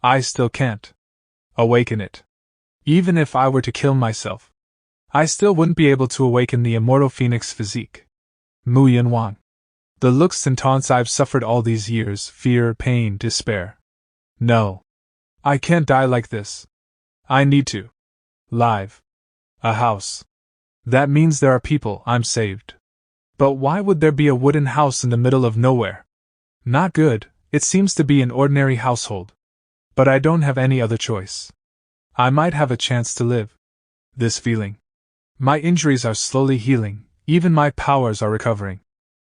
I still can't awaken it. Even if I were to kill myself, I still wouldn't be able to awaken the immortal phoenix physique. Mu Yin Wang. The looks and taunts I've suffered all these years, fear, pain, despair. No. I can't die like this. I need to. Live. A house. That means there are people, I'm saved. But why would there be a wooden house in the middle of nowhere? Not good, it seems to be an ordinary household. But I don't have any other choice. I might have a chance to live. This feeling. My injuries are slowly healing, even my powers are recovering.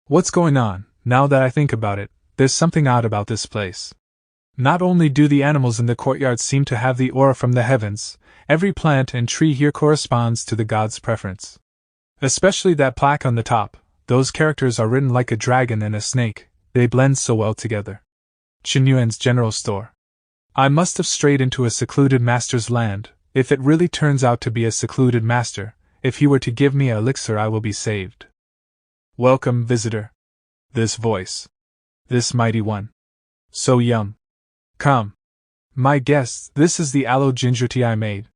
What's going on? Now that I think about it, there's something odd about this place. Not only do the animals in the courtyard seem to have the aura from the heavens, every plant and tree here corresponds to the god's preference. Especially that plaque on the top, those characters are written like a dragon and a snake, they blend so well together. Qinyuan's general store. I must have strayed into a secluded master's land. If it really turns out to be a secluded master, if he were to give me an elixir, I will be saved. Welcome, visitor. This voice. This mighty one. So young. Come. My guests, this is the aloe ginger tea I made.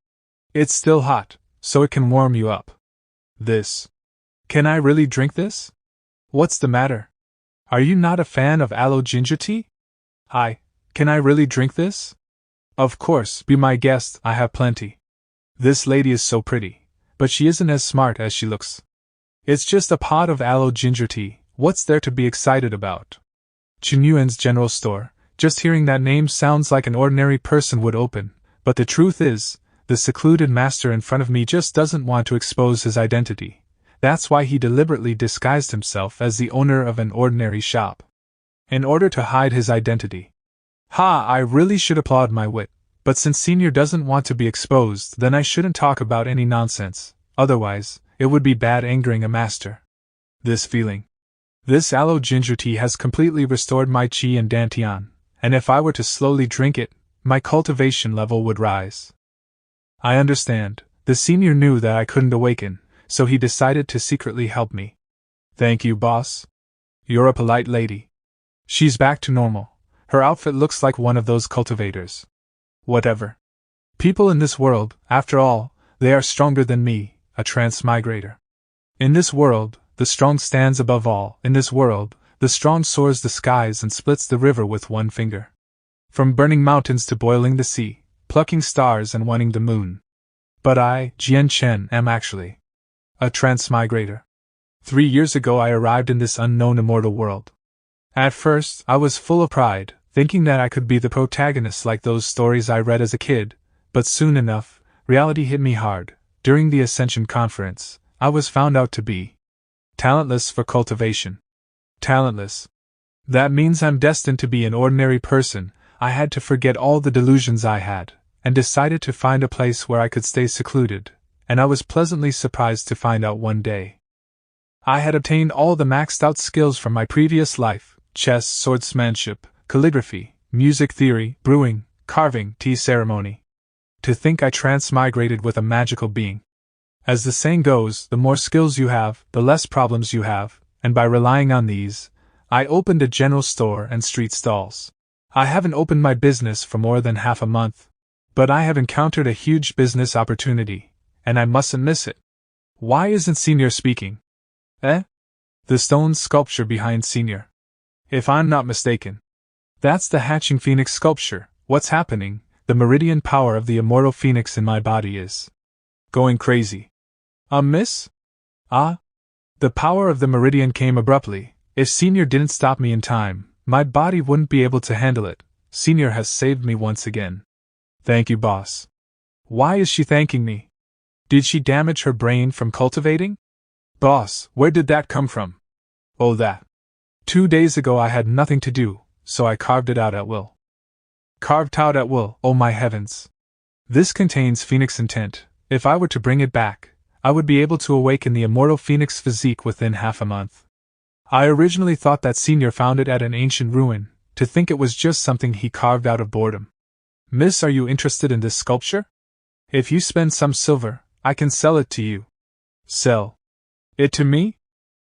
It's still hot, so it can warm you up. This. Can I really drink this? What's the matter? Are you not a fan of aloe ginger tea? Can I really drink this? Of course, be my guest, I have plenty. This lady is so pretty, but she isn't as smart as she looks. It's just a pot of aloe ginger tea, what's there to be excited about? Qinyuan's general store, just hearing that name sounds like an ordinary person would open, but the truth is, the secluded master in front of me just doesn't want to expose his identity. That's why he deliberately disguised himself as the owner of an ordinary shop. In order to hide his identity. I really should applaud my wit, but since Senior doesn't want to be exposed, then I shouldn't talk about any nonsense, otherwise, it would be bad angering a master. This feeling. This aloe ginger tea has completely restored my qi and dantian, and if I were to slowly drink it, my cultivation level would rise. I understand, the Senior knew that I couldn't awaken, so he decided to secretly help me. Thank you, boss. You're a polite lady. She's back to normal. Her outfit looks like one of those cultivators. Whatever. People in this world, after all, they are stronger than me, a transmigrator. In this world, the strong stands above all. In this world, the strong soars the skies and splits the river with one finger. From burning mountains to boiling the sea, plucking stars and wanting the moon. But I, Jiang Chen, am actually a transmigrator. 3 years ago I arrived in this unknown immortal world. At first, I was full of pride, thinking that I could be the protagonist like those stories I read as a kid, but soon enough, reality hit me hard. During the Ascension Conference, I was found out to be talentless for cultivation. Talentless. That means I'm destined to be an ordinary person. I had to forget all the delusions I had, and decided to find a place where I could stay secluded, and I was pleasantly surprised to find out one day. I had obtained all the maxed out skills from my previous life: chess, swordsmanship, calligraphy, music theory, brewing, carving, tea ceremony. To think I transmigrated with a magical being. As the saying goes, the more skills you have, the less problems you have, and by relying on these, I opened a general store and street stalls. I haven't opened my business for more than half a month, but I have encountered a huge business opportunity, and I mustn't miss it. Why isn't Senior speaking? The stone sculpture behind Senior. If I'm not mistaken. That's the hatching phoenix sculpture. What's happening? The meridian power of the immortal phoenix in my body is going crazy. Miss? The power of the meridian came abruptly. If Senior didn't stop me in time, my body wouldn't be able to handle it. Senior has saved me once again. Thank you, boss. Why is she thanking me? Did she damage her brain from cultivating? Boss, where did that come from? Oh, that. 2 days ago I had nothing to do, so I carved it out at will. Carved out at will, oh my heavens. This contains phoenix intent. If I were to bring it back, I would be able to awaken the immortal phoenix physique within half a month. I originally thought that Senior found it at an ancient ruin, to think it was just something he carved out of boredom. Miss, are you interested in this sculpture? If you spend some silver, I can sell it to you. Sell it to me?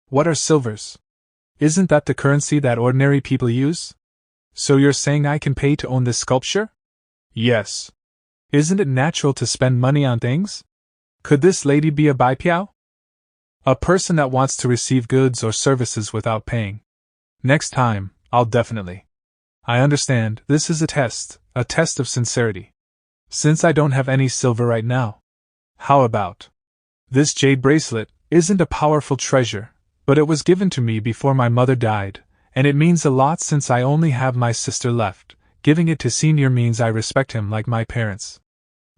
What are silvers? Isn't that the currency that ordinary people use? So you're saying I can pay to own this sculpture? Yes. Isn't it natural to spend money on things? Could this lady be a baipiao? A person that wants to receive goods or services without paying. Next time, I'll definitely. I understand, this is a test of sincerity. Since I don't have any silver right now. How about? This jade bracelet isn't a powerful treasure, but it was given to me before my mother died, and it means a lot since I only have my sister left. Giving it to Senior means I respect him like my parents.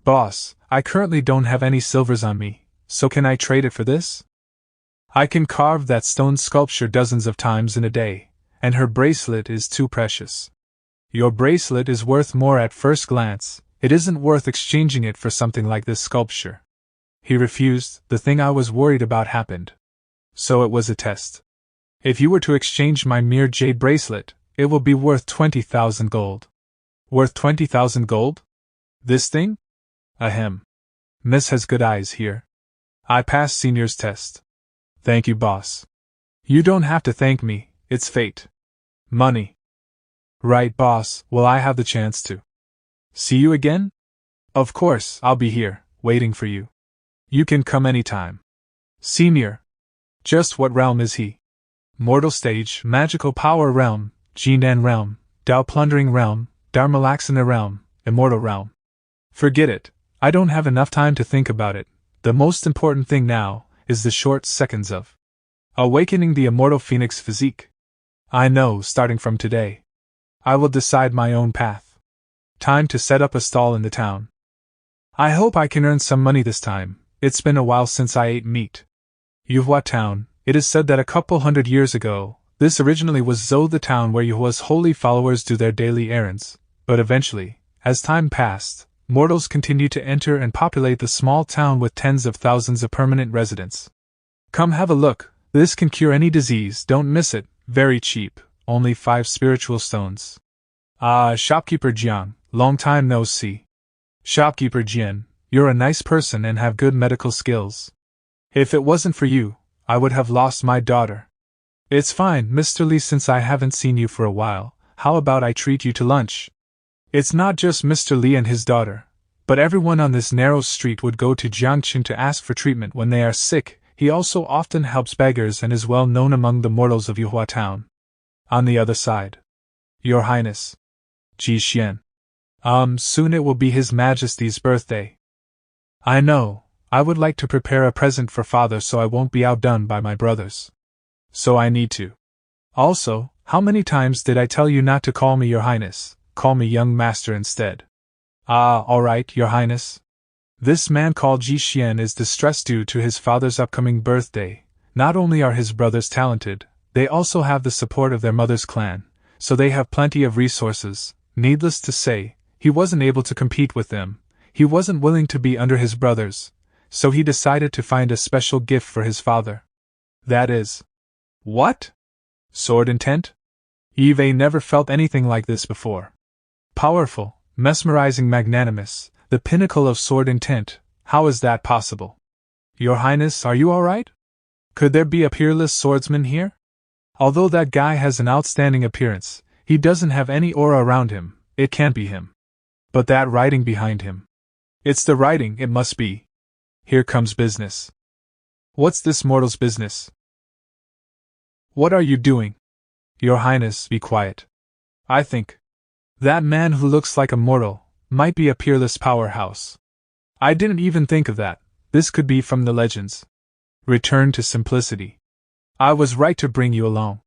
Boss, I currently don't have any silvers on me, so can I trade it for this? I can carve that stone sculpture dozens of times in a day, and her bracelet is too precious. Your bracelet is worth more at first glance, it isn't worth exchanging it for something like this sculpture. He refused, the thing I was worried about happened. So it was a test. If you were to exchange my mere jade bracelet, it will be worth 20,000 gold. Worth 20,000 gold? This thing? Ahem. Miss has good eyes here. I passed Senior's test. Thank you, boss. You don't have to thank me, it's fate. Money. Right, boss, will I have the chance to see you again? Of course, I'll be here, waiting for you. You can come anytime. Senior. Just what realm is he? Mortal stage, magical power realm, Jinan realm, Dao plundering realm, Dharmalaxana realm, immortal realm. Forget it, I don't have enough time to think about it. The most important thing now is the short seconds of awakening the immortal phoenix physique. I know, starting from today, I will decide my own path. Time to set up a stall in the town. I hope I can earn some money this time. It's been a while since I ate meat. Yuhua Town, it is said that a couple hundred years ago, this originally was Zhou, the town where Yuhua's holy followers do their daily errands, but eventually, as time passed, mortals continued to enter and populate the small town with tens of thousands of permanent residents. Come have a look, this can cure any disease, don't miss it, very cheap, only 5 spiritual stones. Ah, shopkeeper Jiang, long time no see. Shopkeeper Jian, you're a nice person and have good medical skills. If it wasn't for you, I would have lost my daughter. It's fine, Mr. Li, since I haven't seen you for a while, how about I treat you to lunch? It's not just Mr. Li and his daughter, but everyone on this narrow street would go to Jiang Chen to ask for treatment when they are sick. He also often helps beggars and is well known among the mortals of Yuhua Town. On the other side. Your Highness. Ji Xian. Soon it will be His Majesty's birthday. I know, I would like to prepare a present for father so I won't be outdone by my brothers. So I need to. Also, how many times did I tell you not to call me Your Highness, call me young master instead? Ah, alright, Your Highness. This man called Ji Xian is distressed due to his father's upcoming birthday. Not only are his brothers talented, they also have the support of their mother's clan, so they have plenty of resources. Needless to say, he wasn't able to compete with them. He wasn't willing to be under his brothers, so he decided to find a special gift for his father. That is. What? Sword intent? Eve never felt anything like this before. Powerful, mesmerizing, magnanimous, the pinnacle of sword intent. How is that possible? Your Highness, are you alright? Could there be a peerless swordsman here? Although that guy has an outstanding appearance, he doesn't have any aura around him, it can't be him. But that writing behind him. It's the writing, it must be. Here comes business. What's this mortal's business? What are you doing? Your Highness, be quiet. I think that man who looks like a mortal might be a peerless powerhouse. I didn't even think of that. This could be from the legends. Return to simplicity. I was right to bring you along.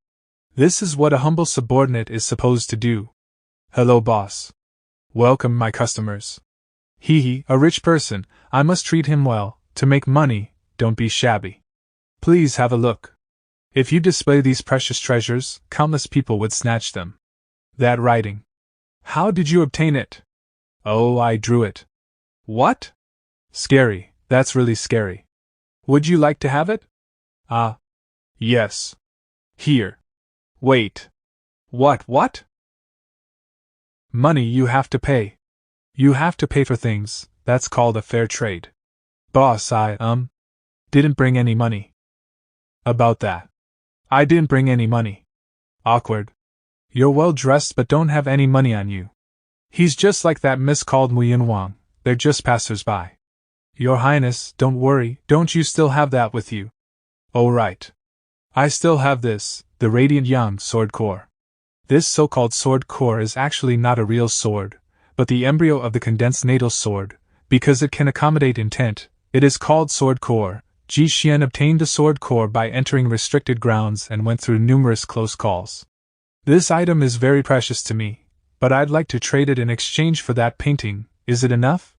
This is what a humble subordinate is supposed to do. Hello, boss. Welcome, my customers. Hee, a rich person, I must treat him well. To make money, don't be shabby. Please have a look. If you display these precious treasures, countless people would snatch them. That writing. How did you obtain it? Oh, I drew it. What? Scary, that's really scary. Would you like to have it? Ah. Yes. Here. Wait. What? Money you have to pay. You have to pay for things, that's called a fair trade. Boss, I, didn't bring any money. About that. I didn't bring any money. Awkward. You're well dressed but don't have any money on you. He's just like that miss called Manwang, they're just passers-by. Your Highness, don't worry, don't you still have that with you? Oh right. I still have this, the Radiant Yang Sword Core. This so-called sword core is actually not a real sword, but the embryo of the condensed natal sword. Because it can accommodate intent, it is called sword core. Ji Xian obtained the sword core by entering restricted grounds and went through numerous close calls. This item is very precious to me, but I'd like to trade it in exchange for that painting. Is it enough?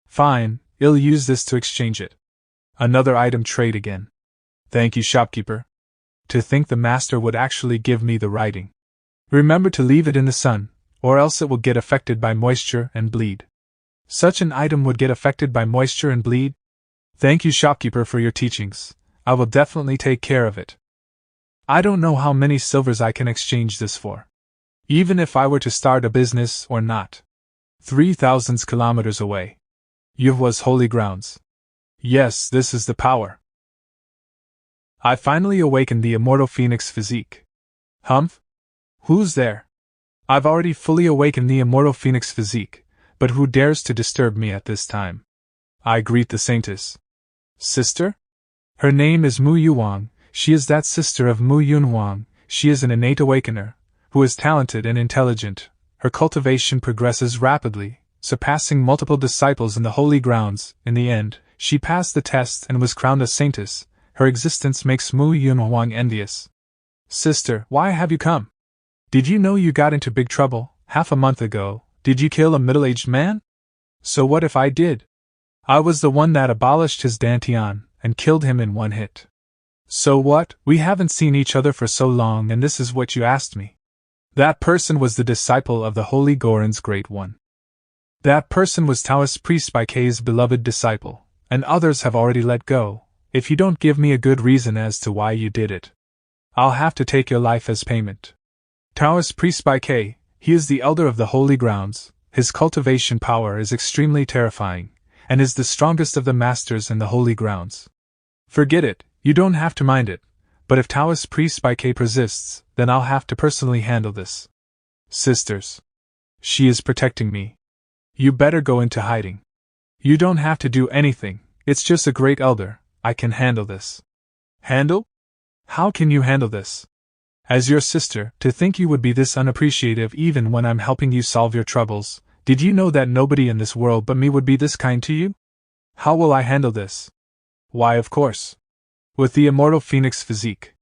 Fine, I'll use this to exchange it. Another item trade again. Thank you, shopkeeper. To think the master would actually give me the writing. Remember to leave it in the sun, or else it will get affected by moisture and bleed. Such an item would get affected by moisture and bleed? Thank you, shopkeeper, for your teachings. I will definitely take care of it. I don't know how many silvers I can exchange this for. Even if I were to start a business or not. 3,000 kilometers away. Yuhua's holy grounds. Yes, this is the power. I finally awakened the immortal phoenix physique. Humph? Who's there? I've already fully awakened the immortal phoenix physique, but who dares to disturb me at this time? I greet the saintus. Sister? Her name is Mu Yuang. She is that sister of Mu Yunhuang. She is an innate awakener, who is talented and intelligent. Her cultivation progresses rapidly, surpassing multiple disciples in the holy grounds. In the end, she passed the test and was crowned a saintus. Her existence makes Mu Yunhuang envious. Sister, why have you come? Did you know you got into big trouble? Half a month ago, did you kill a middle-aged man? So what if I did? I was the one that abolished his dantian and killed him in one hit. So what? We haven't seen each other for so long and this is what you asked me. That person was the disciple of the Holy Goron's Great One. That person was Taoist priest Baikei's beloved disciple, and others have already let go. If you don't give me a good reason as to why you did it, I'll have to take your life as payment. Taoist priest Baikei, he is the elder of the holy grounds. His cultivation power is extremely terrifying, and is the strongest of the masters in the holy grounds. Forget it, you don't have to mind it, but if Taoist priest Baikei persists, then I'll have to personally handle this. Sisters. She is protecting me. You better go into hiding. You don't have to do anything, it's just a great elder, I can handle this. Handle? How can you handle this? As your sister, to think you would be this unappreciative even when I'm helping you solve your troubles. Did you know that nobody in this world but me would be this kind to you? How will I handle this? Why, of course. With the immortal phoenix physique.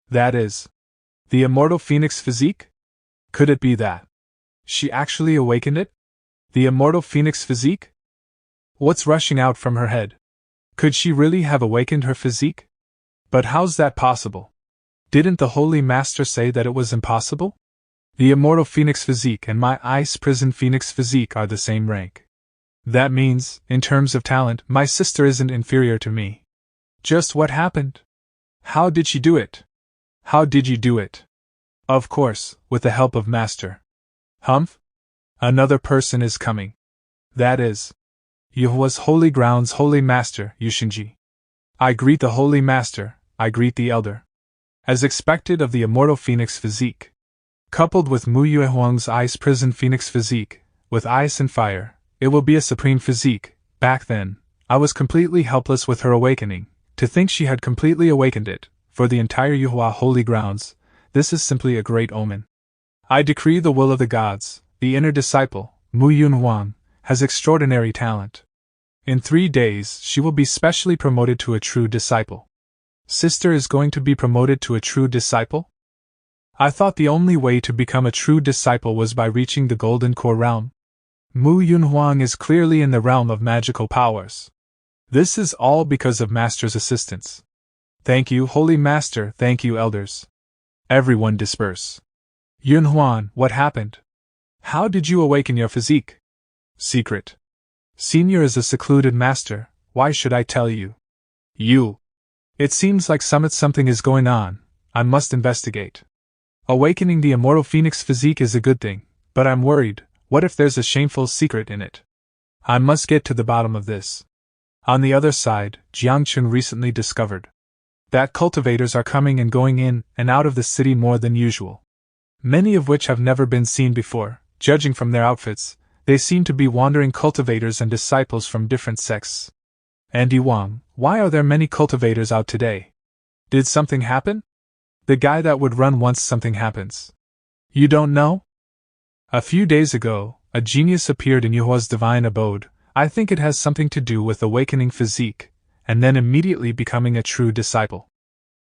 That is. The immortal phoenix physique? Could it be that? She actually awakened it? The immortal phoenix physique? What's rushing out from her head? Could she really have awakened her physique? But how's that possible? Didn't the Holy Master say that it was impossible? The immortal phoenix physique and my ice prison phoenix physique are the same rank. That means, in terms of talent, my sister isn't inferior to me. Just what happened? How did she do it? How did you do it? Of course, with the help of Master. Humph? Another person is coming. That is. Yuhua's holy grounds holy master, Yushinji. I greet the holy master, I greet the elder. As expected of the immortal phoenix physique. Coupled with Mu Yuehuang's ice prison phoenix physique, with ice and fire, it will be a supreme physique. Back then, I was completely helpless with her awakening. To think she had completely awakened it, for the entire Yuhua holy grounds, this is simply a great omen. I decree the will of the gods, the inner disciple, Mu Yunhuang, has extraordinary talent. In 3 days she will be specially promoted to a true disciple. Sister is going to be promoted to a true disciple? I thought the only way to become a true disciple was by reaching the Golden Core realm. Mu Yunhuang is clearly in the realm of magical powers. This is all because of Master's assistance. Thank you, Holy Master, thank you, elders. Everyone disperse. Yunhuan, what happened? How did you awaken your physique? Secret. Senior is a secluded master, why should I tell you? You. It seems like something is going on, I must investigate. Awakening the immortal phoenix physique is a good thing, but I'm worried, what if there's a shameful secret in it? I must get to the bottom of this. On the other side, Jiang Chen recently discovered that cultivators are coming and going in and out of the city more than usual. Many of which have never been seen before, Judging from their outfits, they seem to be wandering cultivators and disciples from different sects. Andy Wang, why are there many cultivators out today? Did something happen? The guy that would run once something happens. You don't know? A few days ago, a genius appeared in Yuhua's divine abode. I think it has something to do with awakening physique, and then immediately becoming a true disciple.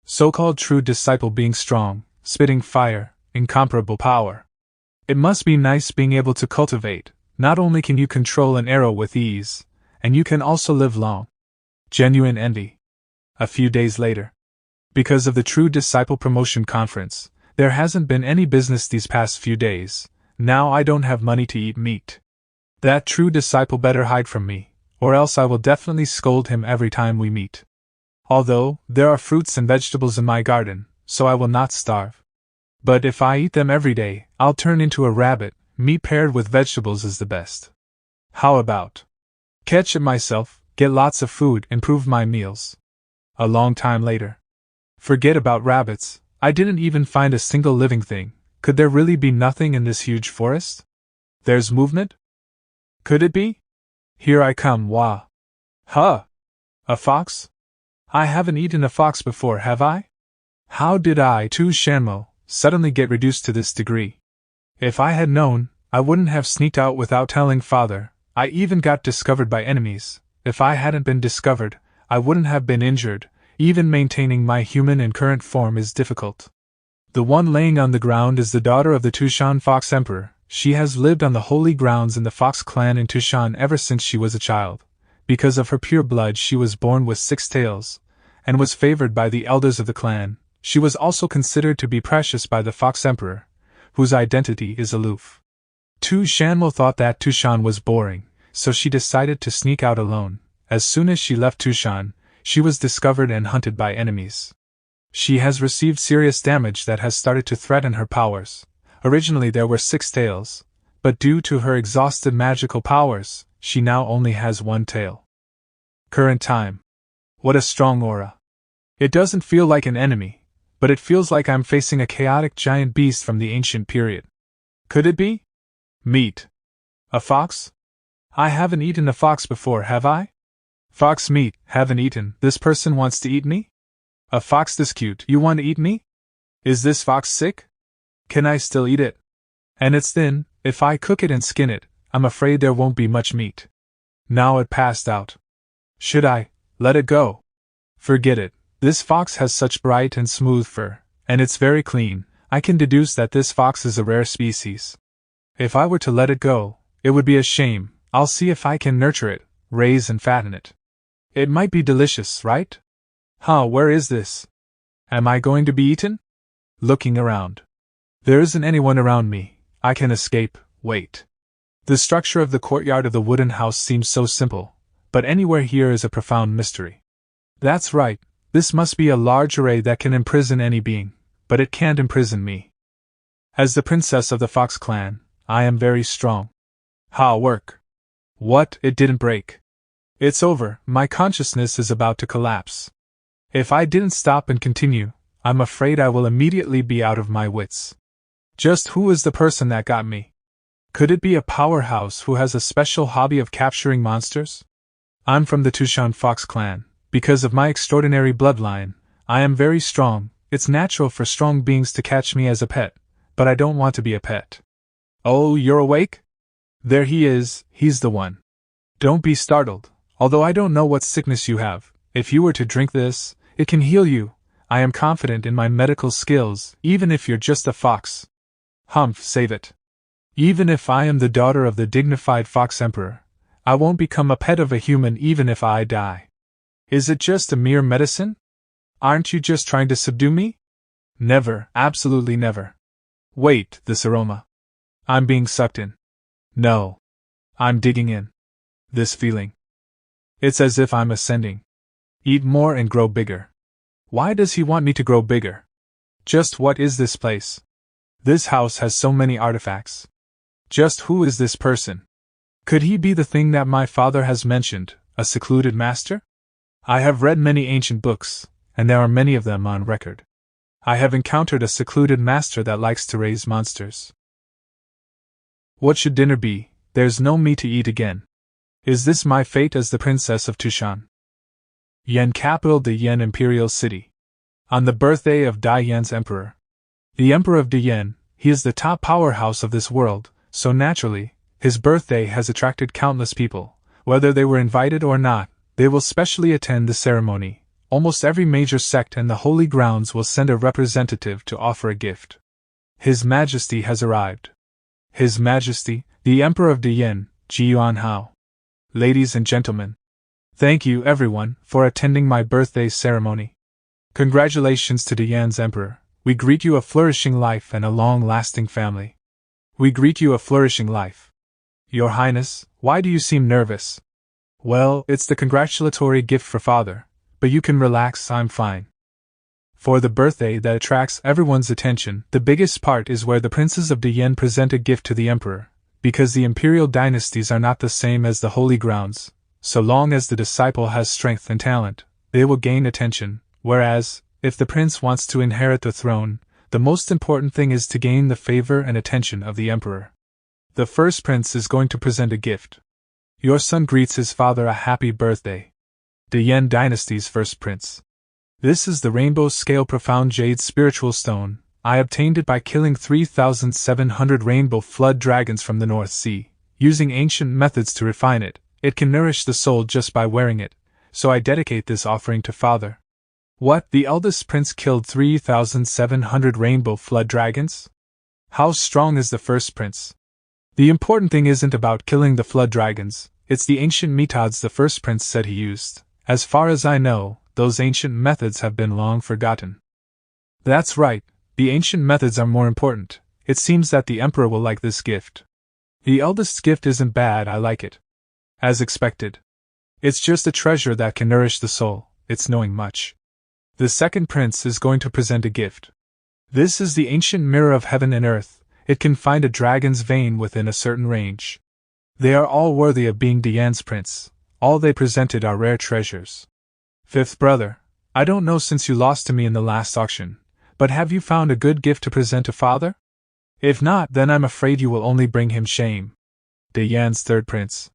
So-called true disciple being strong, spitting fire, incomparable power. It must be nice being able to cultivate. Not only can you control an arrow with ease, and you can also live long. Genuine envy. A few days later. Because of the True Disciple Promotion Conference, there hasn't been any business these past few days. Now I don't have money to eat meat. That true disciple better hide from me, or else I will definitely scold him every time we meet. Although, there are fruits and vegetables in my garden, so I will not starve. But if I eat them every day, I'll turn into a rabbit. Meat paired with vegetables is the best. How about catch it myself, get lots of food, improve my meals. A long time later. Forget about rabbits, I didn't even find a single living thing. Could there really be nothing in this huge forest? There's movement? Could it be? Here I come, wah. Huh! A fox? I haven't eaten a fox before, have I? How did I, Tu Shanmo, suddenly get reduced to this degree? If I had known, I wouldn't have sneaked out without telling father. I even got discovered by enemies. If I hadn't been discovered, I wouldn't have been injured. Even maintaining my human and current form is difficult. The one laying on the ground is the daughter of the Tushan Fox Emperor. She has lived on the holy grounds in the Fox clan in Tushan ever since she was a child. Because of her pure blood she was born with 6 tails, and was favored by the elders of the clan. She was also considered to be precious by the Fox Emperor, whose identity is aloof. Tu Shanmo thought that Tushan was boring, so she decided to sneak out alone. As soon as she left Tushan, she was discovered and hunted by enemies. She has received serious damage that has started to threaten her powers. Originally there were 6 tails, but due to her exhausted magical powers, she now only has 1 tail. Current time. What a strong aura. It doesn't feel like an enemy, but it feels like I'm facing a chaotic giant beast from the ancient period. Could it be? Meat. A fox? I haven't eaten a fox before, have I? Fox meat, haven't eaten. This person wants to eat me? A fox this cute, you want to eat me? Is this fox sick? Can I still eat it? And it's thin, if I cook it and skin it, I'm afraid there won't be much meat. Now it passed out. Should I let it go? Forget it, this fox has such bright and smooth fur, and it's very clean. I can deduce that this fox is a rare species. If I were to let it go, it would be a shame. I'll see if I can nurture it, raise and fatten it. It might be delicious, right? Huh, where is this? Am I going to be eaten? Looking around. There isn't anyone around me. I can escape. Wait. The structure of the courtyard of the wooden house seems so simple, but anywhere here is a profound mystery. That's right, this must be a large array that can imprison any being, but it can't imprison me. As the princess of the Fox clan, I am very strong. Ha, work. What, it didn't break. It's over, my consciousness is about to collapse. If I didn't stop and continue, I'm afraid I will immediately be out of my wits. Just who is the person that got me? Could it be a powerhouse who has a special hobby of capturing monsters? I'm from the Tushan Fox clan. Because of my extraordinary bloodline, I am very strong. It's natural for strong beings to catch me as a pet, but I don't want to be a pet. Oh, you're awake? There he is, he's the one. Don't be startled, although I don't know what sickness you have. If you were to drink this, it can heal you. I am confident in my medical skills, even if you're just a fox. Humph, save it. Even if I am the daughter of the dignified Fox Emperor, I won't become a pet of a human even if I die. Is it just a mere medicine? Aren't you just trying to subdue me? Never, absolutely never. Wait, this aroma. I'm being sucked in. No. I'm digging in. This feeling. It's as if I'm ascending. Eat more and grow bigger. Why does he want me to grow bigger? Just what is this place? This house has so many artifacts. Just who is this person? Could he be the thing that my father has mentioned, a secluded master? I have read many ancient books, and there are many of them on record. I have encountered a secluded master that likes to raise monsters. What should dinner be? There's no meat to eat again. Is this my fate as the Princess of Tushan? Yan, capital the Yan Imperial City. On the birthday of Dai Yan's emperor. The Emperor of Yan, he is the top powerhouse of this world, so naturally, his birthday has attracted countless people. Whether they were invited or not, they will specially attend the ceremony. Almost every major sect and the holy grounds will send a representative to offer a gift. His Majesty has arrived. His Majesty, the Emperor of Yan, Ji Yuan Hao. Ladies and gentlemen, thank you everyone for attending my birthday ceremony. Congratulations to Yan's Emperor. We greet you a flourishing life and a long-lasting family. We greet you a flourishing life. Your Highness, why do you seem nervous? Well, it's the congratulatory gift for father, but you can relax, I'm fine. For the birthday that attracts everyone's attention, the biggest part is where the princes of Yan present a gift to the emperor, because the imperial dynasties are not the same as the holy grounds. So long as the disciple has strength and talent, they will gain attention, whereas, if the prince wants to inherit the throne, the most important thing is to gain the favor and attention of the emperor. The first prince is going to present a gift. Your son greets his father a happy birthday. The Yan dynasty's first prince. This is the rainbow scale profound jade spiritual stone. I obtained it by killing 3,700 rainbow flood dragons from the North Sea. Using ancient methods to refine it, it can nourish the soul just by wearing it, so I dedicate this offering to father. What, the eldest prince killed 3,700 rainbow flood dragons? How strong is the first prince? The important thing isn't about killing the flood dragons, it's the ancient methods the first prince said he used. As far as I know, those ancient methods have been long forgotten. That's right, the ancient methods are more important. It seems that the emperor will like this gift. The eldest's gift isn't bad, I like it. As expected. It's just a treasure that can nourish the soul, it's knowing much. The second prince is going to present a gift. This is the ancient mirror of heaven and earth. It can find a dragon's vein within a certain range. They are all worthy of being Yan's prince. All they presented are rare treasures. Fifth brother, I don't know since you lost to me in the last auction, but have you found a good gift to present to father? If not, then I'm afraid you will only bring him shame. Yan's third prince.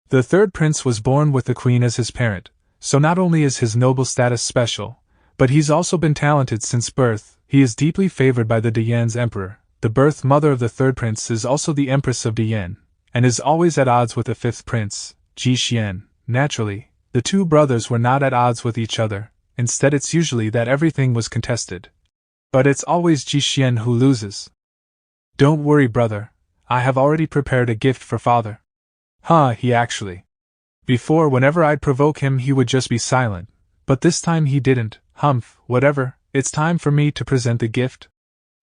The third prince was born with the queen as his parent, so not only is his noble status special, but he's also been talented since birth. He is deeply favored by the Yan's emperor. The birth mother of the third prince is also the empress of Yan, and is always at odds with the fifth prince, Ji Xian. Naturally, the two brothers were not at odds with each other, instead it's usually that everything was contested. But it's always Ji Xian who loses. Don't worry, brother, I have already prepared a gift for father. He actually. Before, whenever I'd provoke him, he would just be silent, but this time he didn't. Whatever, it's time for me to present the gift.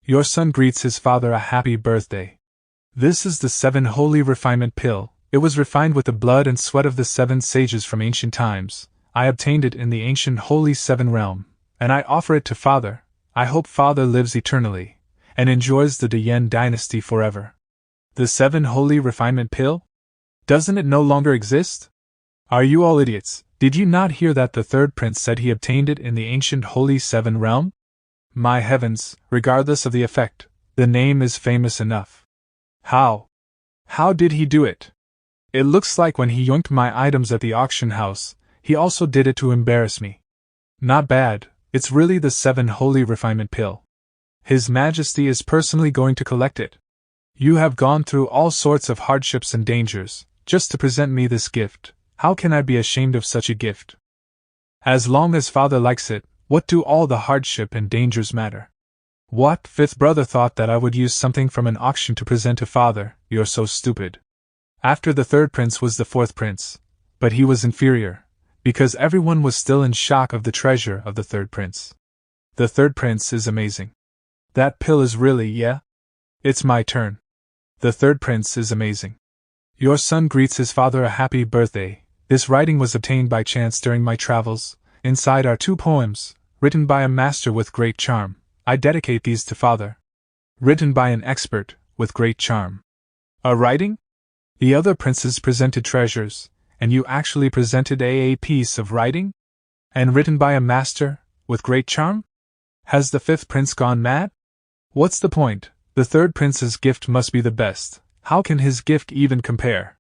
Your son greets his father a happy birthday. This is the 7 Holy Refinement Pill. It was refined with the blood and sweat of the 7 sages from ancient times. I obtained it in the ancient Holy 7 realm, and I offer it to father. I hope father lives eternally, and enjoys the Yan dynasty forever. The 7 Holy Refinement Pill? Doesn't it no longer exist? Are you all idiots? Did you not hear that the third prince said he obtained it in the ancient Holy 7 realm? My heavens, regardless of the effect, the name is famous enough. How? How did he do it? It looks like when he yoinked my items at the auction house, he also did it to embarrass me. Not bad, it's really the 7 Holy Refinement Pill. His Majesty is personally going to collect it. You have gone through all sorts of hardships and dangers, just to present me this gift. How can I be ashamed of such a gift? As long as father likes it, what do all the hardship and dangers matter? What, fifth brother thought that I would use something from an auction to present to father? You're so stupid. After the third prince was the fourth prince, but he was inferior, because everyone was still in shock of the treasure of the third prince. The third prince is amazing. That pill is really, yeah? It's my turn. The third prince is amazing. Your son greets his father a happy birthday. This writing was obtained by chance during my travels. Inside are 2 poems, written by a master with great charm. I dedicate these to father. Written by an expert, with great charm. A writing? The other princes presented treasures, and you actually presented a piece of writing? And written by a master, with great charm? Has the fifth prince gone mad? What's the point? The third prince's gift must be the best. how can his gift even compare?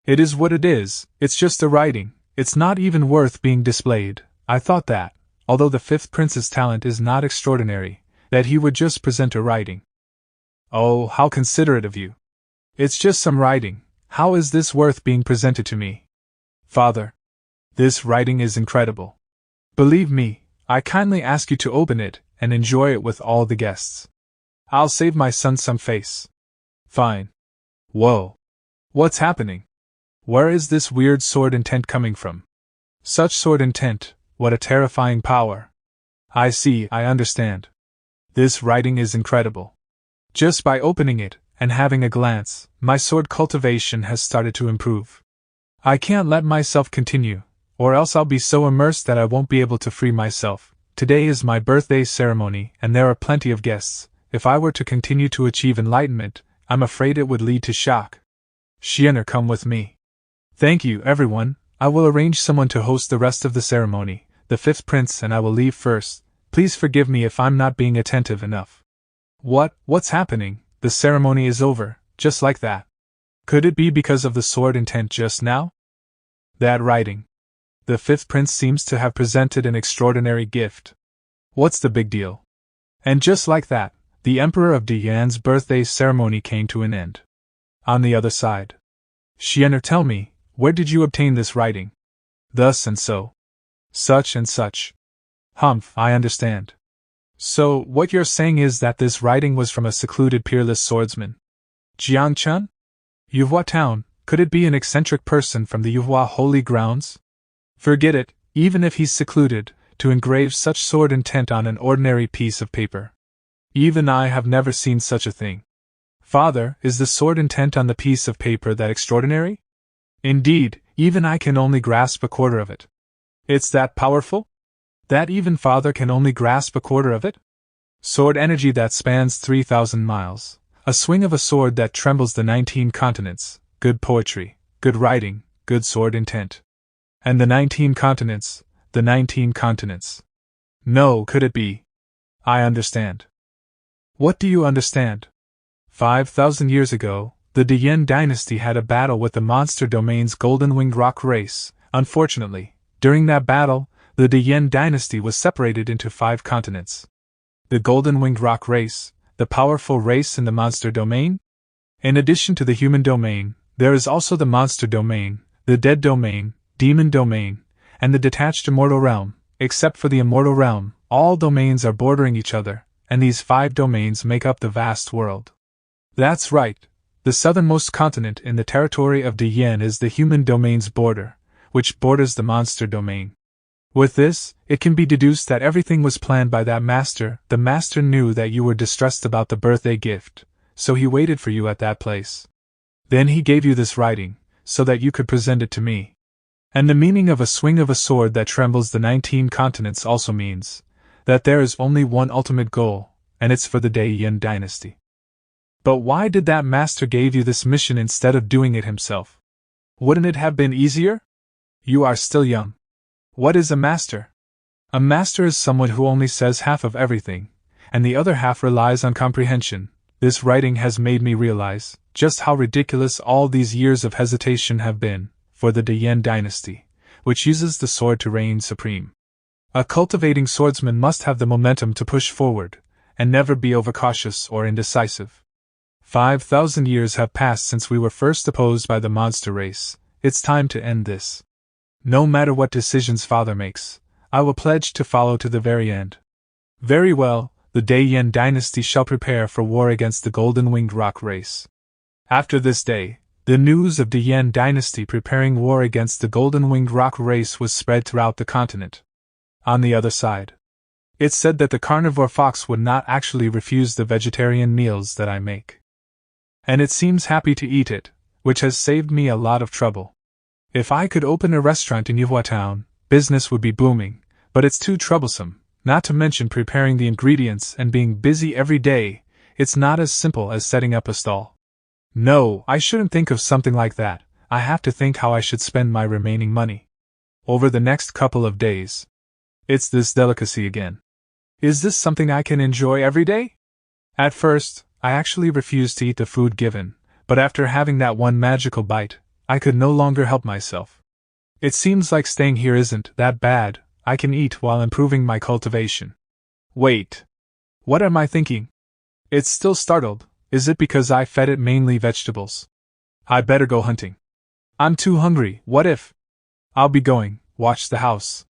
It is what it is, it's just a writing, it's not even worth being displayed. I thought that, although the fifth prince's talent is not extraordinary, that he would just present a writing. Oh, how considerate of you. It's just some writing, how is this worth being presented to me? Father, this writing is incredible. Believe me, I kindly ask you to open it and enjoy it with all the guests. I'll save my son some face. Fine. Whoa. What's happening? Where is this weird sword intent coming from? Such sword intent, what a terrifying power. I see, I understand. This writing is incredible. Just by opening it and having a glance, my sword cultivation has started to improve. I can't let myself continue, or else I'll be so immersed that I won't be able to free myself. Today is my birthday ceremony and there are plenty of guests. If I were to continue to achieve enlightenment, I'm afraid it would lead to shock. Shiener, come with me. Thank you, everyone. I will arrange someone to host the rest of the ceremony. The fifth prince and I will leave first. Please forgive me if I'm not being attentive enough. What's happening? The ceremony is over, just like that. Could it be because of the sword intent just now? That writing. The fifth prince seems to have presented an extraordinary gift. What's the big deal? And just like that, the Emperor of Dian's birthday ceremony came to an end. On the other side. Shiener, tell me, where did you obtain this writing? Thus and so. Such and such. Humph, I understand. So, what you're saying is that this writing was from a secluded peerless swordsman. Jiang Chen? Yuhua town, could it be an eccentric person from the Yuhua holy grounds? Forget it, even if he's secluded, to engrave such sword intent on an ordinary piece of paper. Even I have never seen such a thing. Father, is the sword intent on the piece of paper that extraordinary? Indeed, even I can only grasp a quarter of it. It's that powerful? That even Father can only grasp a quarter of it? Sword energy that spans 3,000 miles. A swing of a sword that trembles the 19 continents. Good poetry, good writing, good sword intent. And the 19 continents, the 19 continents. No, could it be? I understand. What do you understand? 5,000 years ago, the Dian dynasty had a battle with the monster domain's golden-winged rock race. Unfortunately, during that battle, the Dian dynasty was separated into 5 continents. The golden-winged rock race, the powerful race in the monster domain? In addition to the human domain, there is also the monster domain, the dead domain, demon domain, and the detached immortal realm. Except for the immortal realm, all domains are bordering each other, and these 5 domains make up the vast world. That's right. The southernmost continent in the territory of Dian is the human domain's border, which borders the monster domain. With this, it can be deduced that everything was planned by that master. The master knew that you were distressed about the birthday gift, so he waited for you at that place. Then he gave you this writing, so that you could present it to me. And the meaning of a swing of a sword that trembles the 19 continents also means that there is only one ultimate goal, and it's for the Dian dynasty. But why did that master give you this mission instead of doing it himself? Wouldn't it have been easier? You are still young. What is a master? A master is someone who only says half of everything, and the other half relies on comprehension. This writing has made me realize just how ridiculous all these years of hesitation have been for the Dian dynasty, which uses the sword to reign supreme. A cultivating swordsman must have the momentum to push forward, and never be overcautious or indecisive. 5,000 years have passed since we were first opposed by the monster race. It's time to end this. No matter what decisions Father makes, I will pledge to follow to the very end. Very well, the Dian dynasty shall prepare for war against the golden-winged rock race. After this day, the news of Dian dynasty preparing war against the golden-winged rock race was spread throughout the continent. On the other side, it said that the carnivore fox would not actually refuse the vegetarian meals that I make. And it seems happy to eat it, which has saved me a lot of trouble. If I could open a restaurant in Yuhua town, business would be booming, but it's too troublesome, not to mention preparing the ingredients and being busy every day. It's not as simple as setting up a stall. No, I shouldn't think of something like that. I have to think how I should spend my remaining money. Over the next couple of days. It's this delicacy again. Is this something I can enjoy every day? At first, I actually refused to eat the food given, but after having that one magical bite, I could no longer help myself. It seems like staying here isn't that bad. I can eat while improving my cultivation. Wait. What am I thinking? It's still startled. Is it because I fed it mainly vegetables? I better go hunting. I'm too hungry. What if? I'll be going. Watch the house.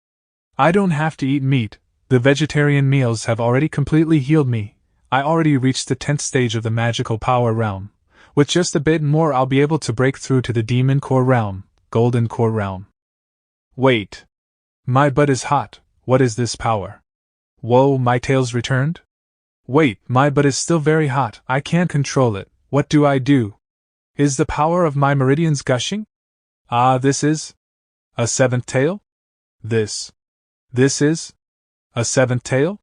I don't have to eat meat. The vegetarian meals have already completely healed me. I already reached the 10th stage of the magical power realm. With just a bit more, I'll be able to break through to the demon core realm, golden core realm. Wait. My butt is hot. What is this power? Whoa, my tail's returned? Wait, my butt is still very hot. I can't control it. What do I do? Is the power of my meridians gushing? Ah, this is a seventh tail? This is a seventh tail?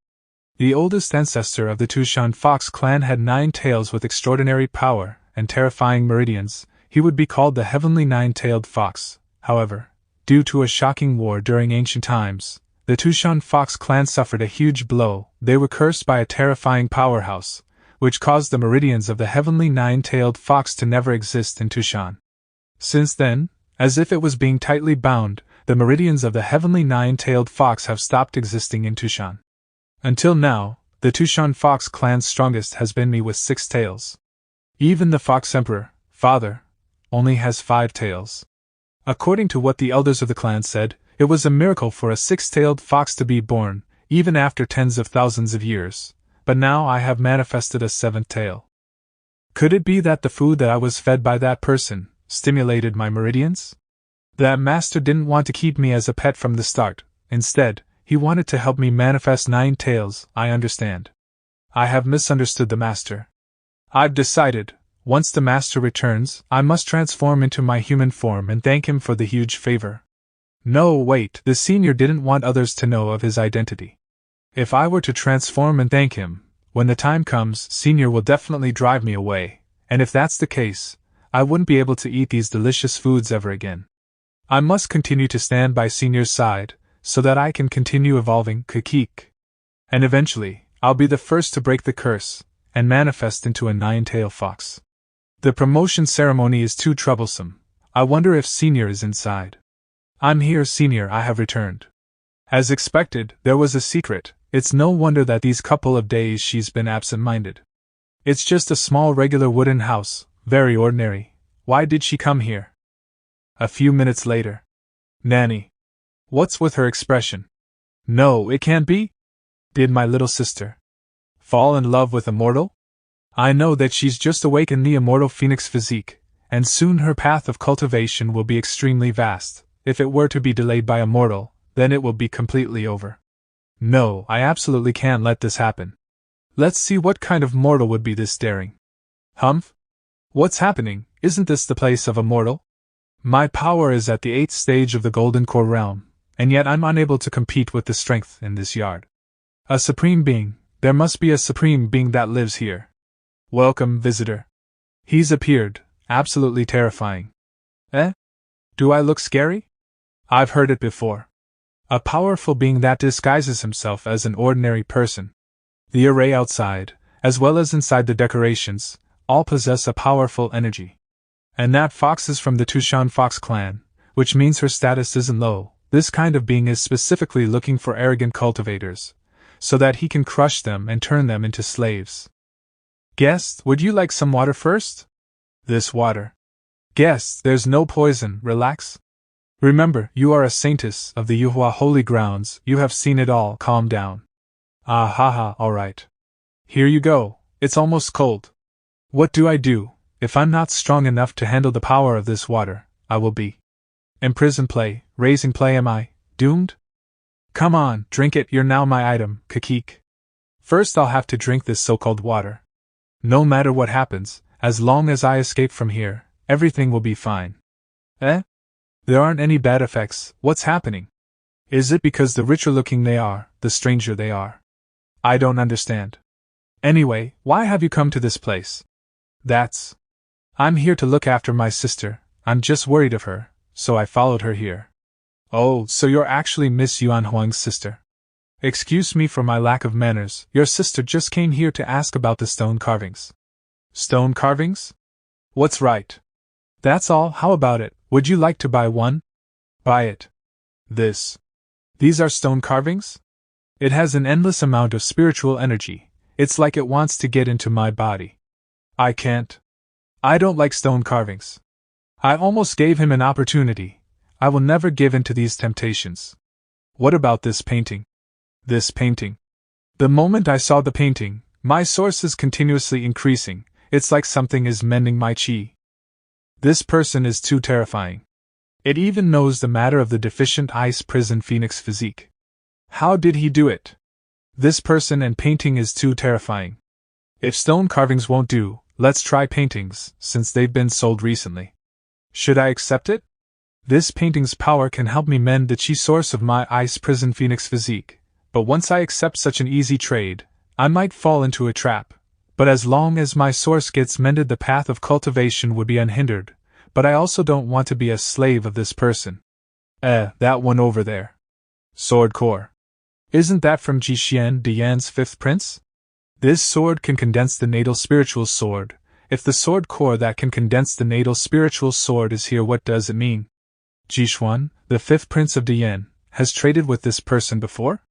The oldest ancestor of the Tushan Fox clan had 9 tails with extraordinary power and terrifying meridians. He would be called the Heavenly Nine-Tailed Fox. However, due to a shocking war during ancient times, the Tushan Fox clan suffered a huge blow. They were cursed by a terrifying powerhouse, which caused the meridians of the Heavenly Nine-Tailed Fox to never exist in Tushan. Since then, as if it was being tightly bound, the meridians of the Heavenly Nine-Tailed Fox have stopped existing in Tushan. Until now, the Tushan Fox clan's strongest has been me with 6 tails. Even the Fox Emperor, father, only has 5 tails. According to what the elders of the clan said, it was a miracle for a 6-tailed fox to be born, even after tens of thousands of years. But now I have manifested a 7th tail. Could it be that the food that I was fed by that person stimulated my meridians? That master didn't want to keep me as a pet from the start. Instead, he wanted to help me manifest 9 tails. I understand. I have misunderstood the master. I've decided, once the master returns, I must transform into my human form and thank him for the huge favor. No, wait, the senior didn't want others to know of his identity. If I were to transform and thank him, when the time comes, senior will definitely drive me away, and if that's the case, I wouldn't be able to eat these delicious foods ever again. I must continue to stand by senior's side, so that I can continue evolving Kikik. And eventually, I'll be the first to break the curse, and manifest into a 9-tailed fox. The promotion ceremony is too troublesome. I wonder if senior is inside. I'm here, senior, I have returned. As expected, there was a secret. It's no wonder that these couple of days she's been absent-minded. It's just a small regular wooden house, very ordinary. Why did she come here? A few minutes later. Nanny. What's with her expression? No, it can't be. Did my little sister fall in love with Immortal? I know that she's just awakened the immortal phoenix physique, and soon her path of cultivation will be extremely vast. If it were to be delayed by Immortal, then it will be completely over. No, I absolutely can't let this happen. Let's see what kind of mortal would be this daring. Humph? What's happening? Isn't this the place of Immortal? My power is at the 8th stage of the Golden Core realm, and yet I'm unable to compete with the strength in this yard. A supreme being, there must be a supreme being that lives here. Welcome, visitor. He's appeared, absolutely terrifying. Eh? Do I look scary? I've heard it before. A powerful being that disguises himself as an ordinary person. The array outside, as well as inside the decorations, all possess a powerful energy. And that fox is from the Tushan Fox clan, which means her status isn't low. This kind of being is specifically looking for arrogant cultivators, so that he can crush them and turn them into slaves. Guest, would you like some water first? This water. Guest, there's no poison, relax. Remember, you are a saintus of the Yuhua holy grounds, you have seen it all, calm down. Ah ha ha, alright. Here you go, it's almost cold. What do I do? If I'm not strong enough to handle the power of this water, I will be imprisoned play, raising play am I, doomed? Come on, drink it, you're now my item, Kikik. First I'll have to drink this so-called water. No matter what happens, as long as I escape from here, everything will be fine. Eh? There aren't any bad effects, what's happening? Is it because the richer looking they are, the stranger they are? I don't understand. Anyway, why have you come to this place? I'm here to look after my sister, I'm just worried of her, so I followed her here. Oh, so you're actually Miss Yuan Huang's sister. Excuse me for my lack of manners, your sister just came here to ask about the stone carvings. Stone carvings? What's right? That's all, how about it? Would you like to buy one? Buy it. These are stone carvings? It has an endless amount of spiritual energy. It's like it wants to get into my body. I can't. I don't like stone carvings. I almost gave him an opportunity. I will never give in to these temptations. What about this painting? This painting. The moment I saw the painting, my source is continuously increasing. It's like something is mending my chi. This person is too terrifying. It even knows the matter of the deficient ice prison phoenix physique. How did he do it? This person and painting is too terrifying. If stone carvings won't do, let's try paintings, since they've been sold recently. Should I accept it? This painting's power can help me mend the chi source of my ice prison phoenix physique, but once I accept such an easy trade, I might fall into a trap. But as long as my source gets mended, the path of cultivation would be unhindered, but I also don't want to be a slave of this person. That one over there. Sword core. Isn't that from Jiang Dian's fifth prince? This sword can condense the natal spiritual sword. If the sword core that can condense the natal spiritual sword is here, what does it mean? Jishuan, the fifth prince of Dian, has traded with this person before?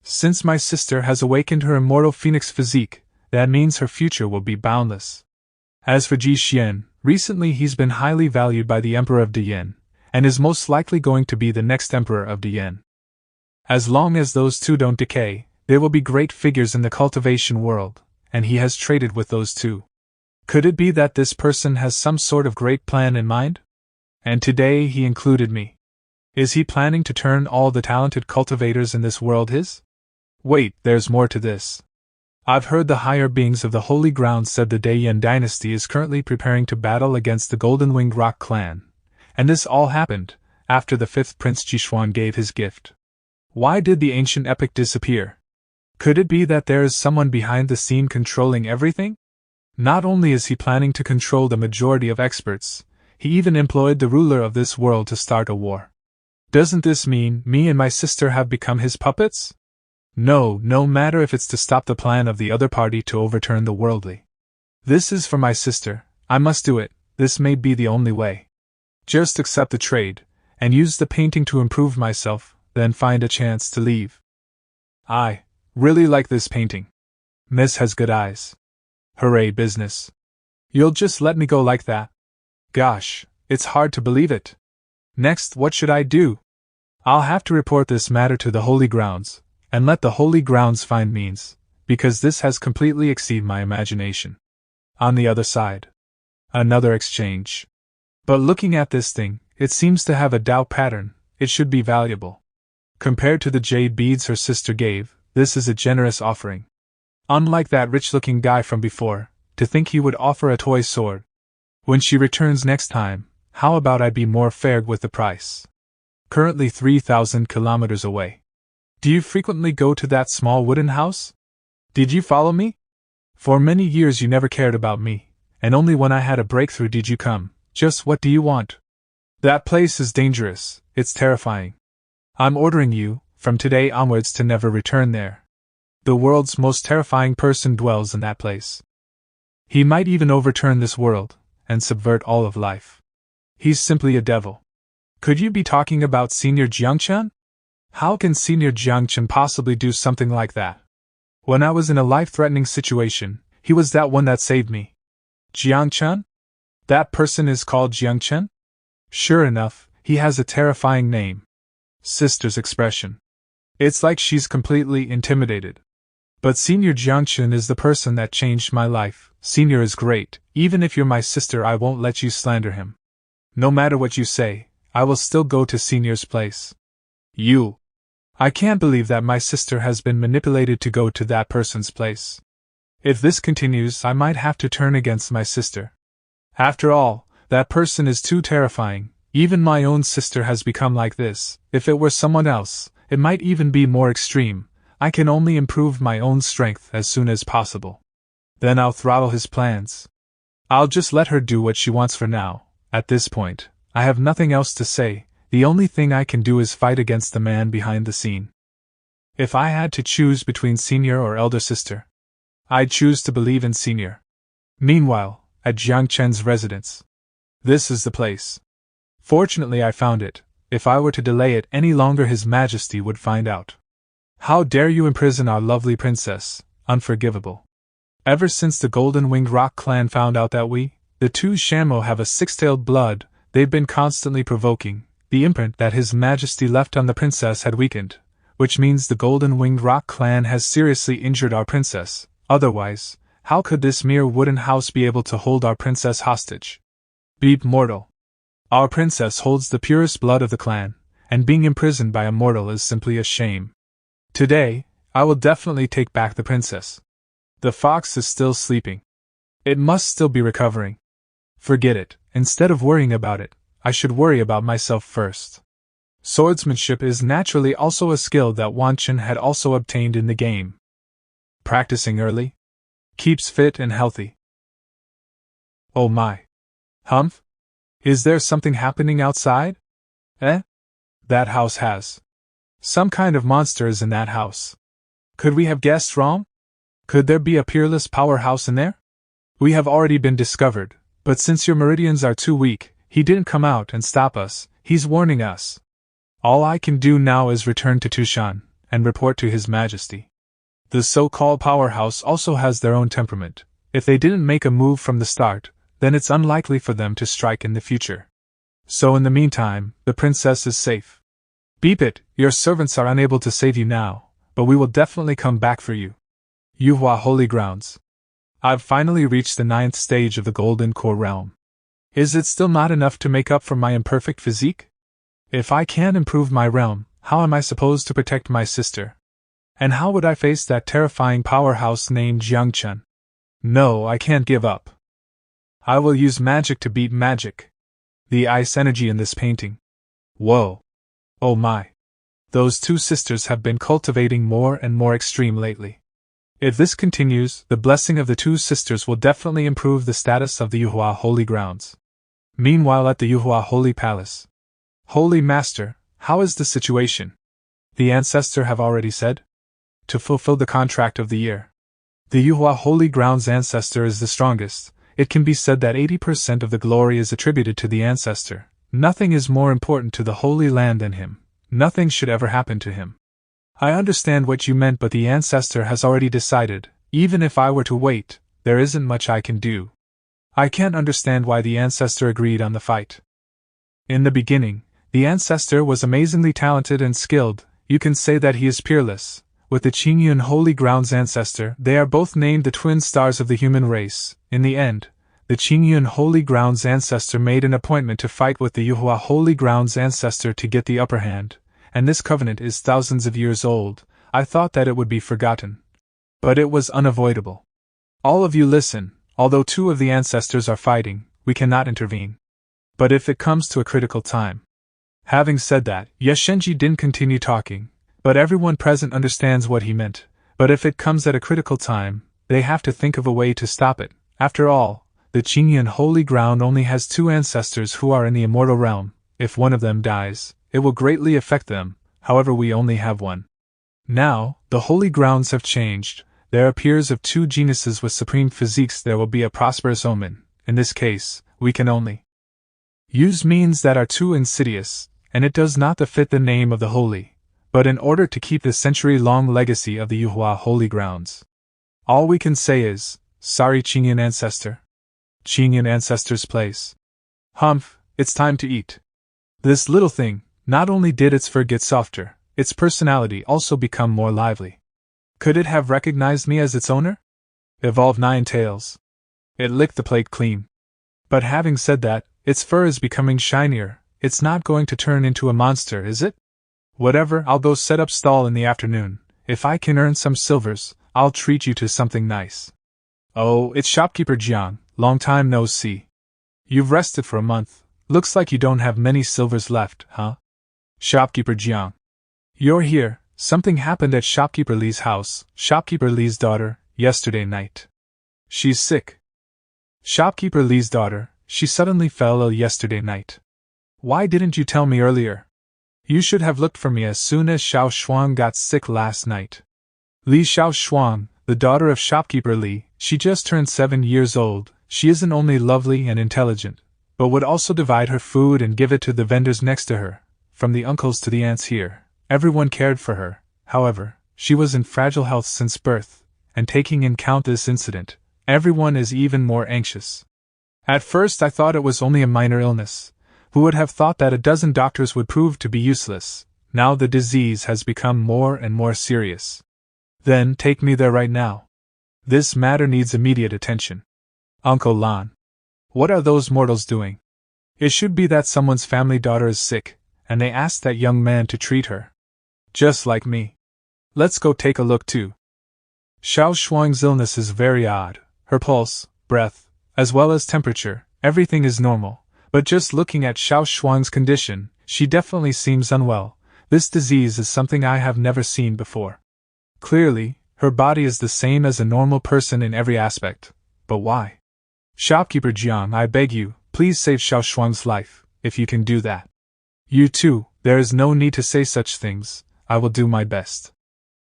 Since my sister has awakened her immortal phoenix physique, that means her future will be boundless. As for Jixian, recently he's been highly valued by the Emperor of Dian, and is most likely going to be the next Emperor of Dian. As long as those two don't decay, they will be great figures in the cultivation world, and he has traded with those two. Could it be that this person has some sort of great plan in mind? And today he included me. Is he planning to turn all the talented cultivators in this world his? Wait, there's more to this. I've heard the higher beings of the Holy Ground said the Daiyan dynasty is currently preparing to battle against the Golden Winged Rock clan, and this all happened after the fifth Prince Jishuan gave his gift. Why did the ancient epic disappear? Could it be that there is someone behind the scene controlling everything? Not only is he planning to control the majority of experts, he even employed the ruler of this world to start a war. Doesn't this mean me and my sister have become his puppets? No matter if it's to stop the plan of the other party to overturn the worldly. This is for my sister, I must do it, this may be the only way. Just accept the trade, and use the painting to improve myself, then find a chance to leave. I really like this painting. Miss has good eyes. Hooray business. You'll just let me go like that? Gosh, it's hard to believe it. Next, what should I do? I'll have to report this matter to the Holy Grounds, and let the Holy Grounds find means, because this has completely exceeded my imagination. On the other side. Another exchange. But looking at this thing, it seems to have a Tao pattern, it should be valuable. Compared to the jade beads her sister gave, this is a generous offering. Unlike that rich-looking guy from before, to think he would offer a toy sword. When she returns next time, how about I be more fair with the price? Currently 3,000 kilometers away. Do you frequently go to that small wooden house? Did you follow me? For many years you never cared about me, and only when I had a breakthrough did you come. Just what do you want? That place is dangerous, it's terrifying. I'm ordering you, from today onwards, to never return there. The world's most terrifying person dwells in that place. He might even overturn this world, and subvert all of life. He's simply a devil. Could you be talking about Senior Jiang Chen? How can Senior Jiang Chen possibly do something like that? When I was in a life-threatening situation, he was that one that saved me. Jiang Chen? That person is called Jiang Chen? Sure enough, he has a terrifying name. Sister's expression. It's like she's completely intimidated. But Senior Jiang Chen is the person that changed my life. Senior is great. Even if you're my sister, I won't let you slander him. No matter what you say, I will still go to Senior's place. You. I can't believe that my sister has been manipulated to go to that person's place. If this continues, I might have to turn against my sister. After all, that person is too terrifying. Even my own sister has become like this. If it were someone else, it might even be more extreme. I can only improve my own strength as soon as possible. Then I'll throttle his plans. I'll just let her do what she wants for now. At this point, I have nothing else to say. The only thing I can do is fight against the man behind the scene. If I had to choose between Senior or elder sister, I'd choose to believe in Senior. Meanwhile, at Jiang Chen's residence. This is the place. Fortunately, I found it. If I were to delay it any longer, His Majesty would find out. How dare you imprison our lovely princess? Unforgivable. Ever since the Golden-Winged Rock clan found out that we, the two Shamo, have a six-tailed blood, they've been constantly provoking. The imprint that His Majesty left on the princess had weakened, which means the Golden-Winged Rock clan has seriously injured our princess. Otherwise, how could this mere wooden house be able to hold our princess hostage? Beep mortal. Our princess holds the purest blood of the clan, and being imprisoned by a mortal is simply a shame. Today, I will definitely take back the princess. The fox is still sleeping. It must still be recovering. Forget it. Instead of worrying about it, I should worry about myself first. Swordsmanship is naturally also a skill that Jiang Chen had also obtained in the game. Practicing early keeps fit and healthy. Oh my. Humph? Is there something happening outside? That house has. Some kind of monster is in that house. Could we have guessed wrong? Could there be a peerless powerhouse in there? We have already been discovered, but since your meridians are too weak, he didn't come out and stop us. He's warning us. All I can do now is return to Tushan and report to His Majesty. The so-called powerhouse also has their own temperament. If they didn't make a move from the start, then it's unlikely for them to strike in the future. So in the meantime, the princess is safe. Beep it, your servants are unable to save you now, but we will definitely come back for you. Yuhua Holy Grounds. I've finally reached the 9th stage of the Golden Core Realm. Is it still not enough to make up for my imperfect physique? If I can't improve my realm, how am I supposed to protect my sister? And how would I face that terrifying powerhouse named Jiang Chen? No, I can't give up. I will use magic to beat magic. The ice energy in this painting. Whoa. Oh my. Those two sisters have been cultivating more and more extreme lately. If this continues, the blessing of the two sisters will definitely improve the status of the Yuhua Holy Grounds. Meanwhile, at the Yuhua Holy Palace. Holy Master, how is the situation? The ancestor have already said? To fulfill the contract of the year. The Yuhua Holy Grounds ancestor is the strongest. It can be said that 80% of the glory is attributed to the ancestor. Nothing is more important to the Holy Land than him. Nothing should ever happen to him. I understand what you meant, but the ancestor has already decided. Even if I were to wait, there isn't much I can do. I can't understand why the ancestor agreed on the fight. In the beginning, the ancestor was amazingly talented and skilled. You can say that he is peerless. With the Qingyun Holy Grounds ancestor, they are both named the twin stars of the human race. In the end, the Qingyun Holy Grounds ancestor made an appointment to fight with the Yuhua Holy Grounds ancestor to get the upper hand, and this covenant is thousands of years old. I thought that it would be forgotten. But it was unavoidable. All of you listen, although two of the ancestors are fighting, we cannot intervene. But if it comes to a critical time. Having said that, Yeshenji didn't continue talking. But everyone present understands what he meant. But if it comes at a critical time, they have to think of a way to stop it. After all, the Qingyun Holy Ground only has two ancestors who are in the immortal realm. If one of them dies, it will greatly affect them. However, we only have one. Now, the Holy Grounds have changed. There are peers of two geniuses with supreme physiques. There will be a prosperous omen. In this case, we can only use means that are too insidious, and it does not fit the name of the holy. But in order to keep the century-long legacy of the Yuhua Holy Grounds, all we can say is, sorry Qingyun ancestor. Qingyun ancestor's place. Humph, it's time to eat. This little thing, not only did its fur get softer, its personality also become more lively. Could it have recognized me as its owner? Evolved 9 tails. It licked the plate clean. But having said that, its fur is becoming shinier. It's not going to turn into a monster, is it? Whatever, I'll go set up stall in the afternoon. If I can earn some silvers, I'll treat you to something nice. Oh, it's shopkeeper Jiang, long time no see. You've rested for a month. Looks like you don't have many silvers left, huh? Shopkeeper Jiang. You're here. Something happened at Shopkeeper Li's house, Shopkeeper Li's daughter, yesterday night. She's sick. Shopkeeper Li's daughter, she suddenly fell ill yesterday night. Why didn't you tell me earlier? You should have looked for me as soon as Xiao Shuang got sick last night. Li Xiao Shuang, the daughter of Shopkeeper Li, she just turned 7 years old. she isn't only lovely and intelligent, but would also divide her food and give it to the vendors next to her. From the uncles to the aunts here, everyone cared for her. However, she was in fragile health since birth, and taking in count this incident, everyone is even more anxious. At first I thought it was only a minor illness. Who would have thought that a dozen doctors would prove to be useless? Now the disease has become more and more serious. Then take me there right now. This matter needs immediate attention. Uncle Lan. What are those mortals doing? It should be that someone's family daughter is sick, and they asked that young man to treat her. Just like me. Let's go take a look too. Xiao Shuang's illness is very odd. Her pulse, breath, as well as temperature, everything is normal, but just looking at Xiao Shuang's condition, she definitely seems unwell. This disease is something I have never seen before. Clearly, her body is the same as a normal person in every aspect. But why? Shopkeeper Jiang, I beg you, please save Xiao Shuang's life, if you can do that. You too, there is no need to say such things. I will do my best.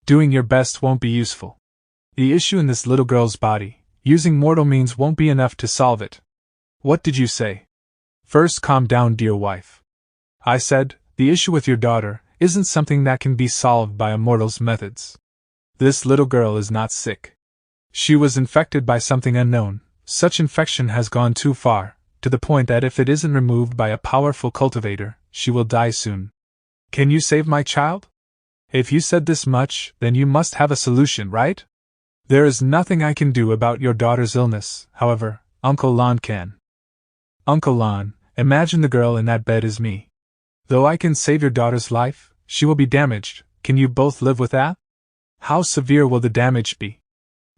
Doing your best won't be useful. The issue in this little girl's body, using mortal means won't be enough to solve it. What did you say? First calm down, dear wife. I said, the issue with your daughter isn't something that can be solved by a mortal's methods. This little girl is not sick. She was infected by something unknown. Such infection has gone too far, to the point that if it isn't removed by a powerful cultivator, she will die soon. Can you save my child? If you said this much, then you must have a solution, right? There is nothing I can do about your daughter's illness, however, Uncle Lan can. Uncle Lan, imagine the girl in that bed is me. Though I can save your daughter's life, she will be damaged. Can you both live with that? How severe will the damage be?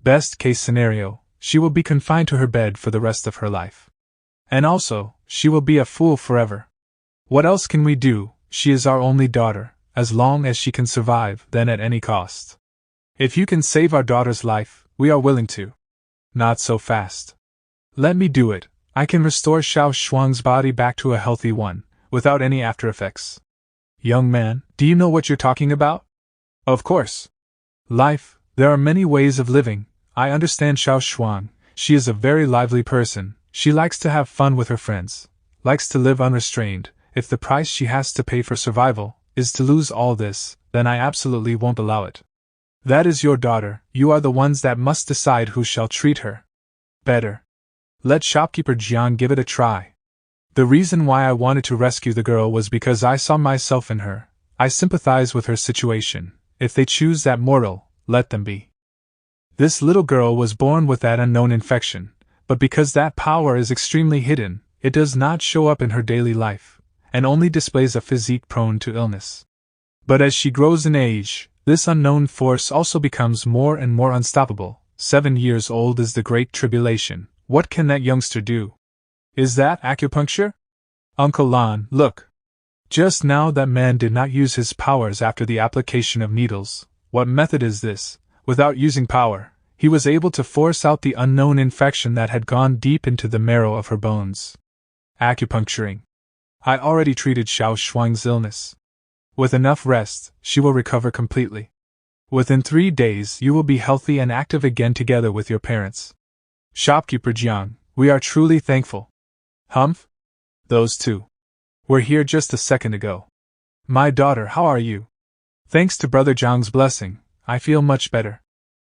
Best case scenario, she will be confined to her bed for the rest of her life. And also, she will be a fool forever. What else can we do? She is our only daughter. As long as she can survive, then at any cost. If you can save our daughter's life, we are willing to. Not so fast. Let me do it. I can restore Xiao Shuang's body back to a healthy one, without any after effects. Young man, do you know what you're talking about? Of course. Life, there are many ways of living. I understand Xiao Shuang. She is a very lively person. She likes to have fun with her friends, likes to live unrestrained. If the price she has to pay for survival is to lose all this, then I absolutely won't allow it. That is your daughter, you are the ones that must decide who shall treat her. Better. Let shopkeeper Jiang give it a try. The reason why I wanted to rescue the girl was because I saw myself in her. I sympathize with her situation. If they choose that mortal, let them be. This little girl was born with that unknown infection, but because that power is extremely hidden, it does not show up in her daily life, and only displays a physique prone to illness. But as she grows in age, this unknown force also becomes more and more unstoppable. 7 years old is the Great Tribulation. What can that youngster do? Is that acupuncture? Uncle Lan, look. Just now that man did not use his powers after the application of needles. What method is this? Without using power, he was able to force out the unknown infection that had gone deep into the marrow of her bones. Acupuncturing. I already treated Xiao Shuang's illness. With enough rest, she will recover completely. Within 3 days you will be healthy and active again together with your parents. Shopkeeper Jiang, we are truly thankful. Humph? Those two were here just a second ago. My daughter, how are you? Thanks to Brother Jiang's blessing, I feel much better.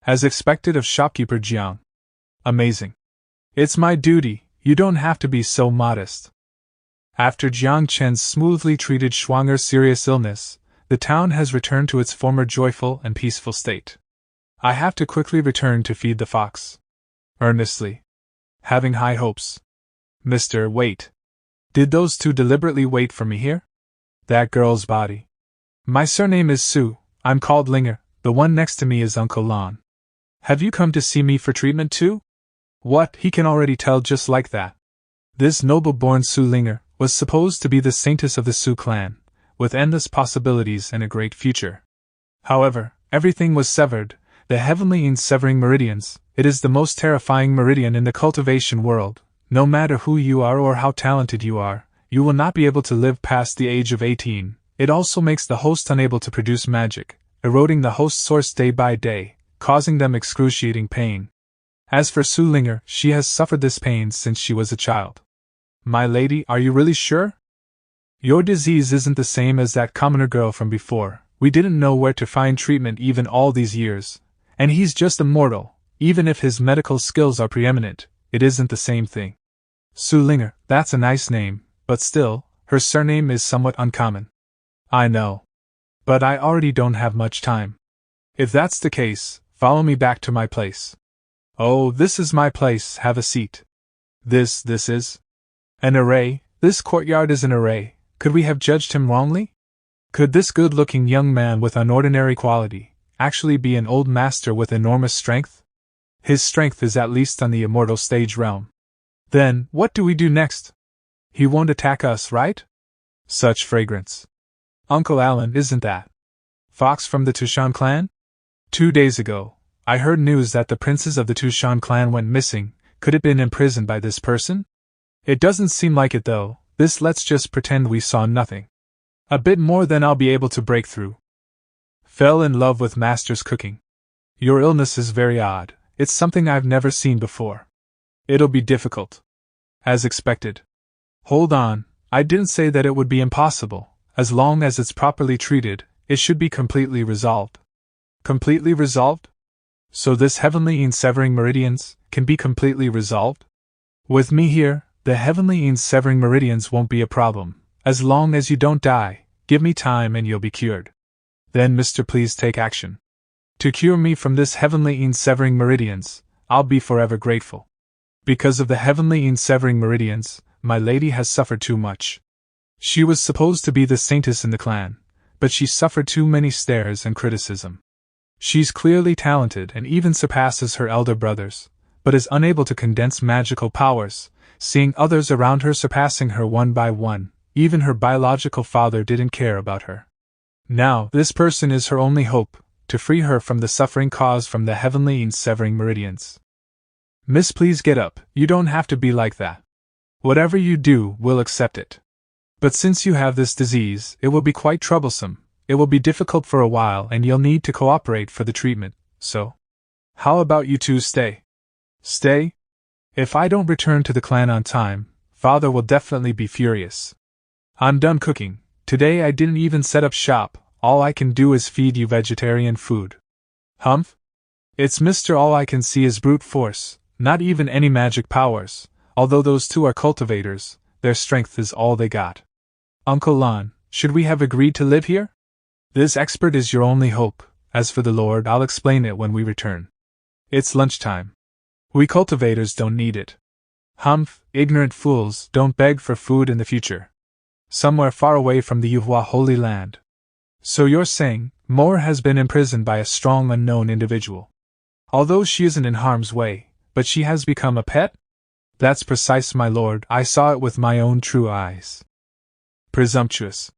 As expected of shopkeeper Jiang. Amazing. It's my duty, you don't have to be so modest. After Jiang Chen smoothly treated Shuang's serious illness, the town has returned to its former joyful and peaceful state. I have to quickly return to feed the fox. Earnestly. Having high hopes. Mr. Wait. Did those two deliberately wait for me here? That girl's body. My surname is Su, I'm called Linger, the one next to me is Uncle Lan. Have you come to see me for treatment too? What, he can already tell just like that. This noble-born Su Linger was supposed to be the saintus of the Su clan, with endless possibilities and a great future. However, everything was severed, the heavenly severing meridians. It is the most terrifying meridian in the cultivation world. No matter who you are or how talented you are, you will not be able to live past the age of 18. It also makes the host unable to produce magic, eroding the host's source day by day, causing them excruciating pain. As for Sulinger, she has suffered this pain since she was a child. My lady, are you really sure? Your disease isn't the same as that commoner girl from before. We didn't know where to find treatment even all these years. And he's just a mortal. Even if his medical skills are preeminent, it isn't the same thing. Sulinger, that's a nice name, but still, her surname is somewhat uncommon. I know. But I already don't have much time. If that's the case, follow me back to my place. Oh, this is my place, have a seat. This is? An array, this courtyard is an array. Could we have judged him wrongly? Could this good-looking young man with unordinary quality actually be an old master with enormous strength? His strength is at least on the immortal stage realm. Then, what do we do next? He won't attack us, right? Such fragrance. Uncle Alan, isn't that Fox from the Tushan clan? 2 days ago, I heard news that the princes of the Tushan clan went missing. Could it have been imprisoned by this person? It doesn't seem like it though. Let's just pretend we saw nothing. A bit more than I'll be able to break through. Fell in love with Master's cooking. Your illness is very odd. It's something I've never seen before. It'll be difficult. As expected. Hold on, I didn't say that it would be impossible. As long as it's properly treated, it should be completely resolved. Completely resolved? So this heavenly severing meridians can be completely resolved? With me here, the heavenly severing meridians won't be a problem. As long as you don't die, give me time and you'll be cured. Then, Mr. Please take action. To cure me from this heavenly severing meridians, I'll be forever grateful. Because of the heavenly severing meridians, my lady has suffered too much. She was supposed to be the saintus in the clan, but she suffered too many stares and criticism. She's clearly talented and even surpasses her elder brothers, but is unable to condense magical powers, seeing others around her surpassing her one by one. Even her biological father didn't care about her. Now, this person is her only hope, to free her from the suffering caused from the heavenly severing meridians. Miss, please get up, you don't have to be like that. Whatever you do, we'll accept it. But since you have this disease, it will be quite troublesome, it will be difficult for a while and you'll need to cooperate for the treatment, so. How about you two stay? Stay? If I don't return to the clan on time, Father will definitely be furious. I'm done cooking. Today I didn't even set up shop, all I can do is feed you vegetarian food. Humph? It's Mr. All I can see is brute force, not even any magic powers, although those two are cultivators, their strength is all they got. Uncle Lon, should we have agreed to live here? This expert is your only hope. As for the Lord, I'll explain it when we return. It's lunchtime. We cultivators don't need it. Humph, ignorant fools, don't beg for food in the future. Somewhere far away from the Yuhua Holy Land. So you're saying, Moore has been imprisoned by a strong unknown individual. Although she isn't in harm's way, but she has become a pet? That's precise, my lord, I saw it with my own true eyes. Presumptuous.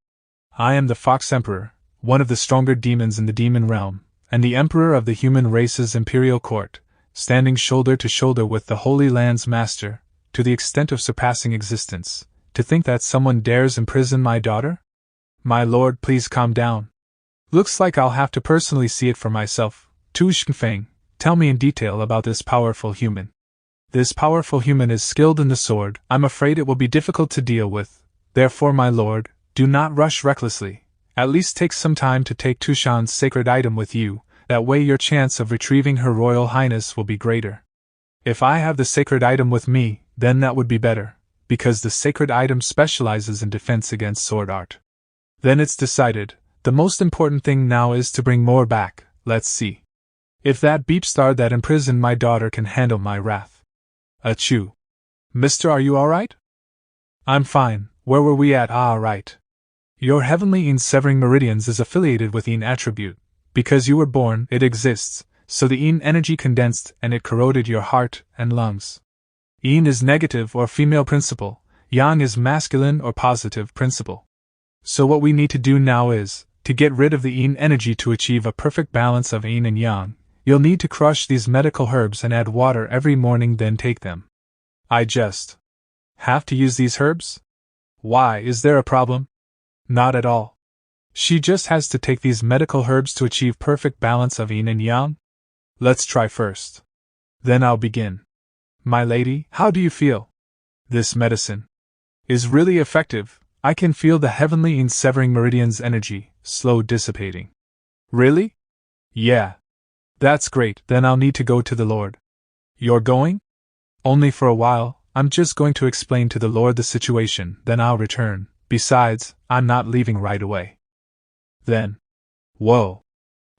I am the Fox Emperor, one of the stronger demons in the demon realm, and the Emperor of the human race's Imperial court, standing shoulder to shoulder with the Holy Land's master, to the extent of surpassing existence. To think that someone dares imprison my daughter? My lord, please calm down. Looks like I'll have to personally see it for myself. Tu Shengfeng, tell me in detail about this powerful human. This powerful human is skilled in the sword. I'm afraid it will be difficult to deal with. Therefore, my lord, do not rush recklessly. At least take some time to take Tushan's sacred item with you. That way your chance of retrieving Her Royal Highness will be greater. If I have the sacred item with me, then that would be better. Because the sacred item specializes in defense against sword art. Then it's decided, the most important thing now is to bring Moore back. Let's see. If that beep star that imprisoned my daughter can handle my wrath. Achoo. Mister, are you alright? I'm fine, where were we at? Right. Your heavenly severing meridians is affiliated with attribute. Because you were born, it exists, so the energy condensed and it corroded your heart and lungs. Is negative or female principle, yang is masculine or positive principle. So what we need to do now is, to get rid of the energy to achieve a perfect balance of yin and yang, you'll need to crush these medical herbs and add water every morning, then take them. I just have to use these herbs? Why, is there a problem? Not at all. She just has to take these medical herbs to achieve perfect balance of yin and yang? Let's try first. Then I'll begin. My lady, how do you feel? This medicine is really effective. I can feel the heavenly and severing meridian's energy, slow dissipating. Really? Yeah. That's great, then I'll need to go to the Lord. You're going? Only for a while, I'm just going to explain to the Lord the situation, then I'll return. Besides, I'm not leaving right away. Then. Whoa.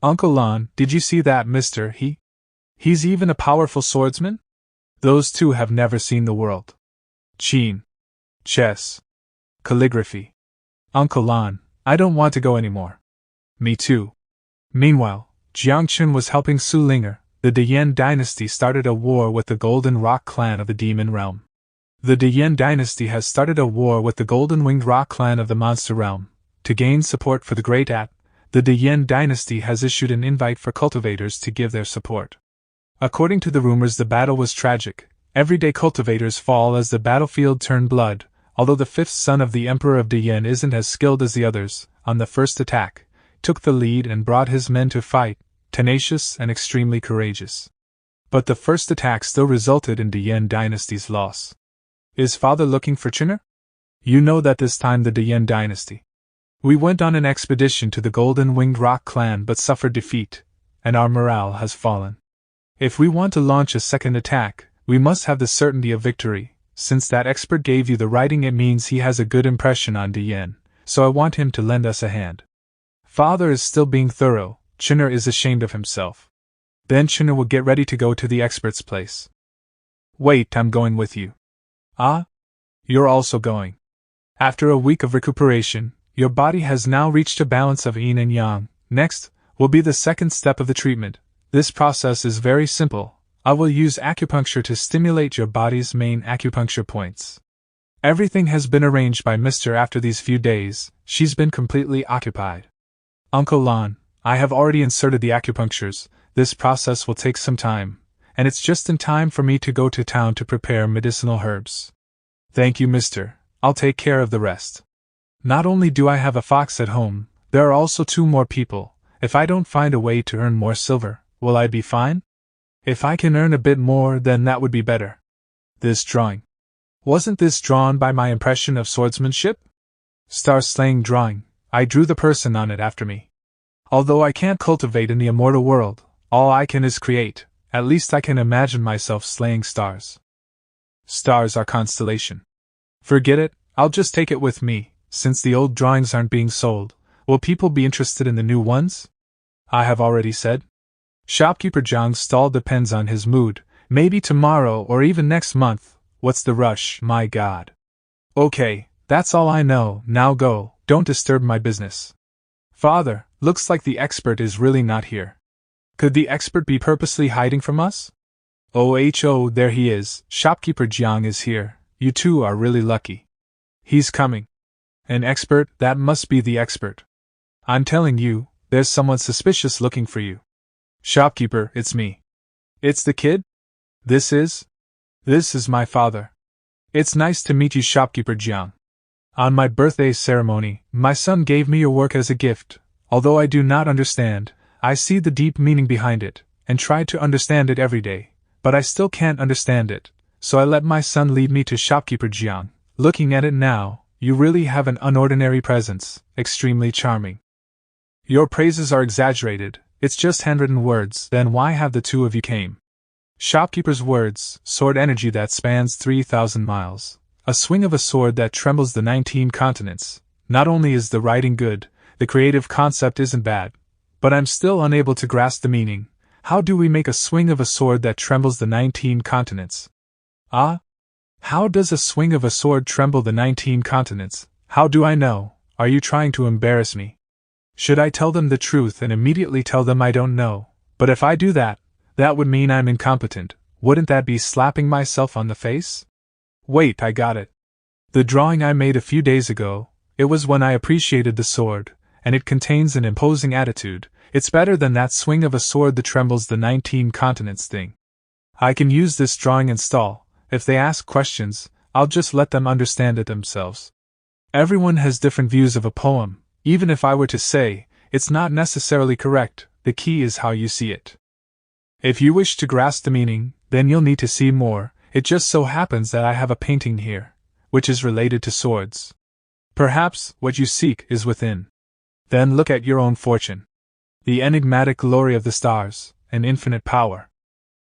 Uncle Lon, did you see that Mr. He? He's even a powerful swordsman? Those two have never seen the world. Qin. Chess. Calligraphy. Uncle Lon, I don't want to go anymore. Me too. Meanwhile, Jiang Chen was helping Su Linger. The Dian dynasty started a war with the Golden Rock clan of the Demon Realm. The Dian dynasty has started a war with the Golden Winged Rock clan of the Monster Realm. To gain support for the Great At, the Dian dynasty has issued an invite for cultivators to give their support. According to the rumors, the battle was tragic. Everyday cultivators fall as the battlefield turned blood. Although the fifth son of the Emperor of Dian isn't as skilled as the others, on the first attack, took the lead and brought his men to fight, tenacious and extremely courageous. But the first attack still resulted in Dian dynasty's loss. Is father looking for Chinner? You know that this time the Dian dynasty. We went on an expedition to the Golden Winged Rock clan but suffered defeat, and our morale has fallen. If we want to launch a second attack, we must have the certainty of victory. Since that expert gave you the writing, it means he has a good impression on Dian, so I want him to lend us a hand. Father is still being thorough. Chinner is ashamed of himself. Then Chinner will get ready to go to the expert's place. Wait, I'm going with you. Ah? You're also going. After a week of recuperation, your body has now reached a balance of yin and yang. Next, will be the second step of the treatment. This process is very simple. I will use acupuncture to stimulate your body's main acupuncture points. Everything has been arranged by Mr. After these few days, she's been completely occupied. Uncle Lon, I have already inserted the acupunctures. This process will take some time, and it's just in time for me to go to town to prepare medicinal herbs. Thank you, mister. I'll take care of the rest. Not only do I have a fox at home, there are also 2 more people. If I don't find a way to earn more silver, will I be fine? If I can earn a bit more, then that would be better. This drawing. Wasn't this drawn by my impression of swordsmanship? Star-slaying drawing. I drew the person on it after me. Although I can't cultivate in the immortal world, all I can is create. At least I can imagine myself slaying stars. Stars are constellation. Forget it, I'll just take it with me. Since the old drawings aren't being sold, will people be interested in the new ones? I have already said. Shopkeeper Jiang's stall depends on his mood. Maybe tomorrow or even next month. What's the rush, my god? Okay, that's all I know. Now go, don't disturb my business. Father, looks like the expert is really not here. Could the expert be purposely hiding from us? Oh, there he is. Shopkeeper Jiang is here. You two are really lucky. He's coming. An expert? That must be the expert. I'm telling you, there's someone suspicious looking for you. Shopkeeper, it's me. It's the kid? This is my father. It's nice to meet you, Shopkeeper Jiang. On my birthday ceremony, my son gave me your work as a gift. Although I do not understand, I see the deep meaning behind it, and try to understand it every day, but I still can't understand it, so I let my son lead me to Shopkeeper Jiang. Looking at it now, you really have an unordinary presence, extremely charming. Your praises are exaggerated, it's just handwritten words. Then why have the 2 of you came? Shopkeeper's words, sword energy that spans 3,000 miles. A swing of a sword that trembles the 19 continents. Not only is the writing good, the creative concept isn't bad, but I'm still unable to grasp the meaning. How do we make a swing of a sword that trembles the 19 continents? Ah? How does a swing of a sword tremble the 19 continents? How do I know? Are you trying to embarrass me? Should I tell them the truth and immediately tell them I don't know? But if I do that, that would mean I'm incompetent. Wouldn't that be slapping myself on the face? Wait, I got it. The drawing I made a few days ago, it was when I appreciated the sword, and it contains an imposing attitude. It's better than that swing of a sword that trembles the 19 continents thing. I can use this drawing in stall. If they ask questions, I'll just let them understand it themselves. Everyone has different views of a poem. Even if I were to say, it's not necessarily correct, the key is how you see it. If you wish to grasp the meaning, Then you'll need to see more. It just so happens that I have a painting here, which is related to swords. Perhaps what you seek is within. Then look at your own fortune. The enigmatic glory of the stars, and infinite power.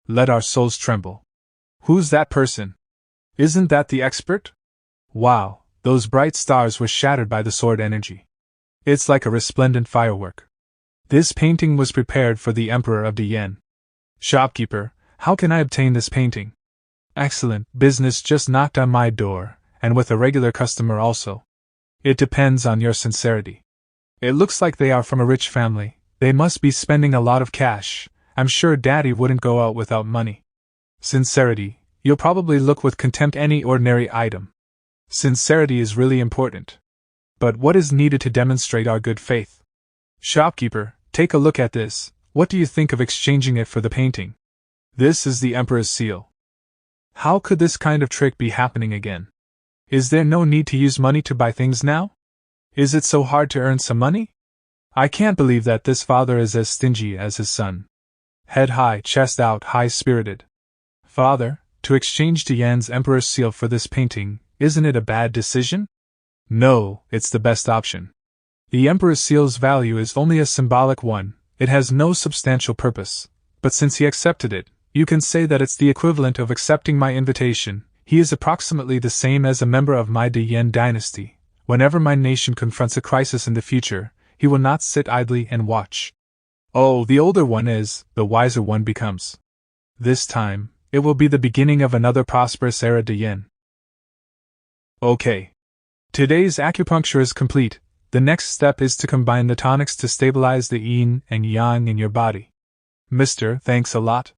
Let our souls tremble. Who's that person? Isn't that the expert? Wow, those bright stars were shattered by the sword energy. It's like a resplendent firework. This painting was prepared for the Emperor of Dian. Shopkeeper, how can I obtain this painting? Excellent, business just knocked on my door, and with a regular customer also. It depends on your sincerity. It looks like they are from a rich family. They must be spending a lot of cash. I'm sure Daddy wouldn't go out without money. Sincerity, you'll probably look with contempt any ordinary item. Sincerity is really important. But what is needed to demonstrate our good faith? Shopkeeper, take a look at this. What do you think of exchanging it for the painting? This is the Emperor's seal. How could this kind of trick be happening again? Is there no need to use money to buy things now? Is it so hard to earn some money? I can't believe that this father is as stingy as his son. Head high, chest out, high-spirited. Father, to exchange Dian's Emperor's seal for this painting, isn't it a bad decision? No, it's the best option. The Emperor's seal's value is only a symbolic one, it has no substantial purpose, but since he accepted it, you can say that it's the equivalent of accepting my invitation. He is approximately the same as a member of my Dian dynasty. Whenever my nation confronts a crisis in the future, he will not sit idly and watch. Oh, the older one is, the wiser one becomes. This time, it will be the beginning of another prosperous era Dian. Okay. Today's acupuncture is complete. The next step is to combine the tonics to stabilize the yin and yang in your body. Mister, thanks a lot.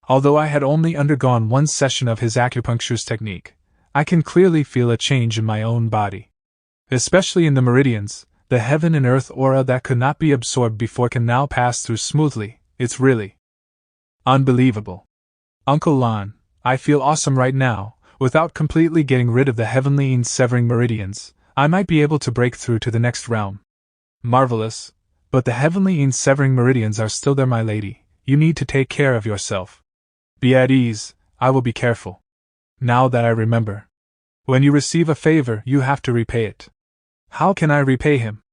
Although I had only undergone one session of his acupuncture's technique, I can clearly feel a change in my own body. Especially in the meridians, the heaven and earth aura that could not be absorbed before can now pass through smoothly. It's really unbelievable. Uncle Lon, I feel awesome right now. Without completely getting rid of the heavenly yin severing meridians, I might be able to break through to the next realm. Marvelous, but the heavenly yin severing meridians are still there, my lady. You need to take care of yourself. Be at ease, I will be careful. Now that I remember. When you receive a favor, you have to repay it. How can I repay him?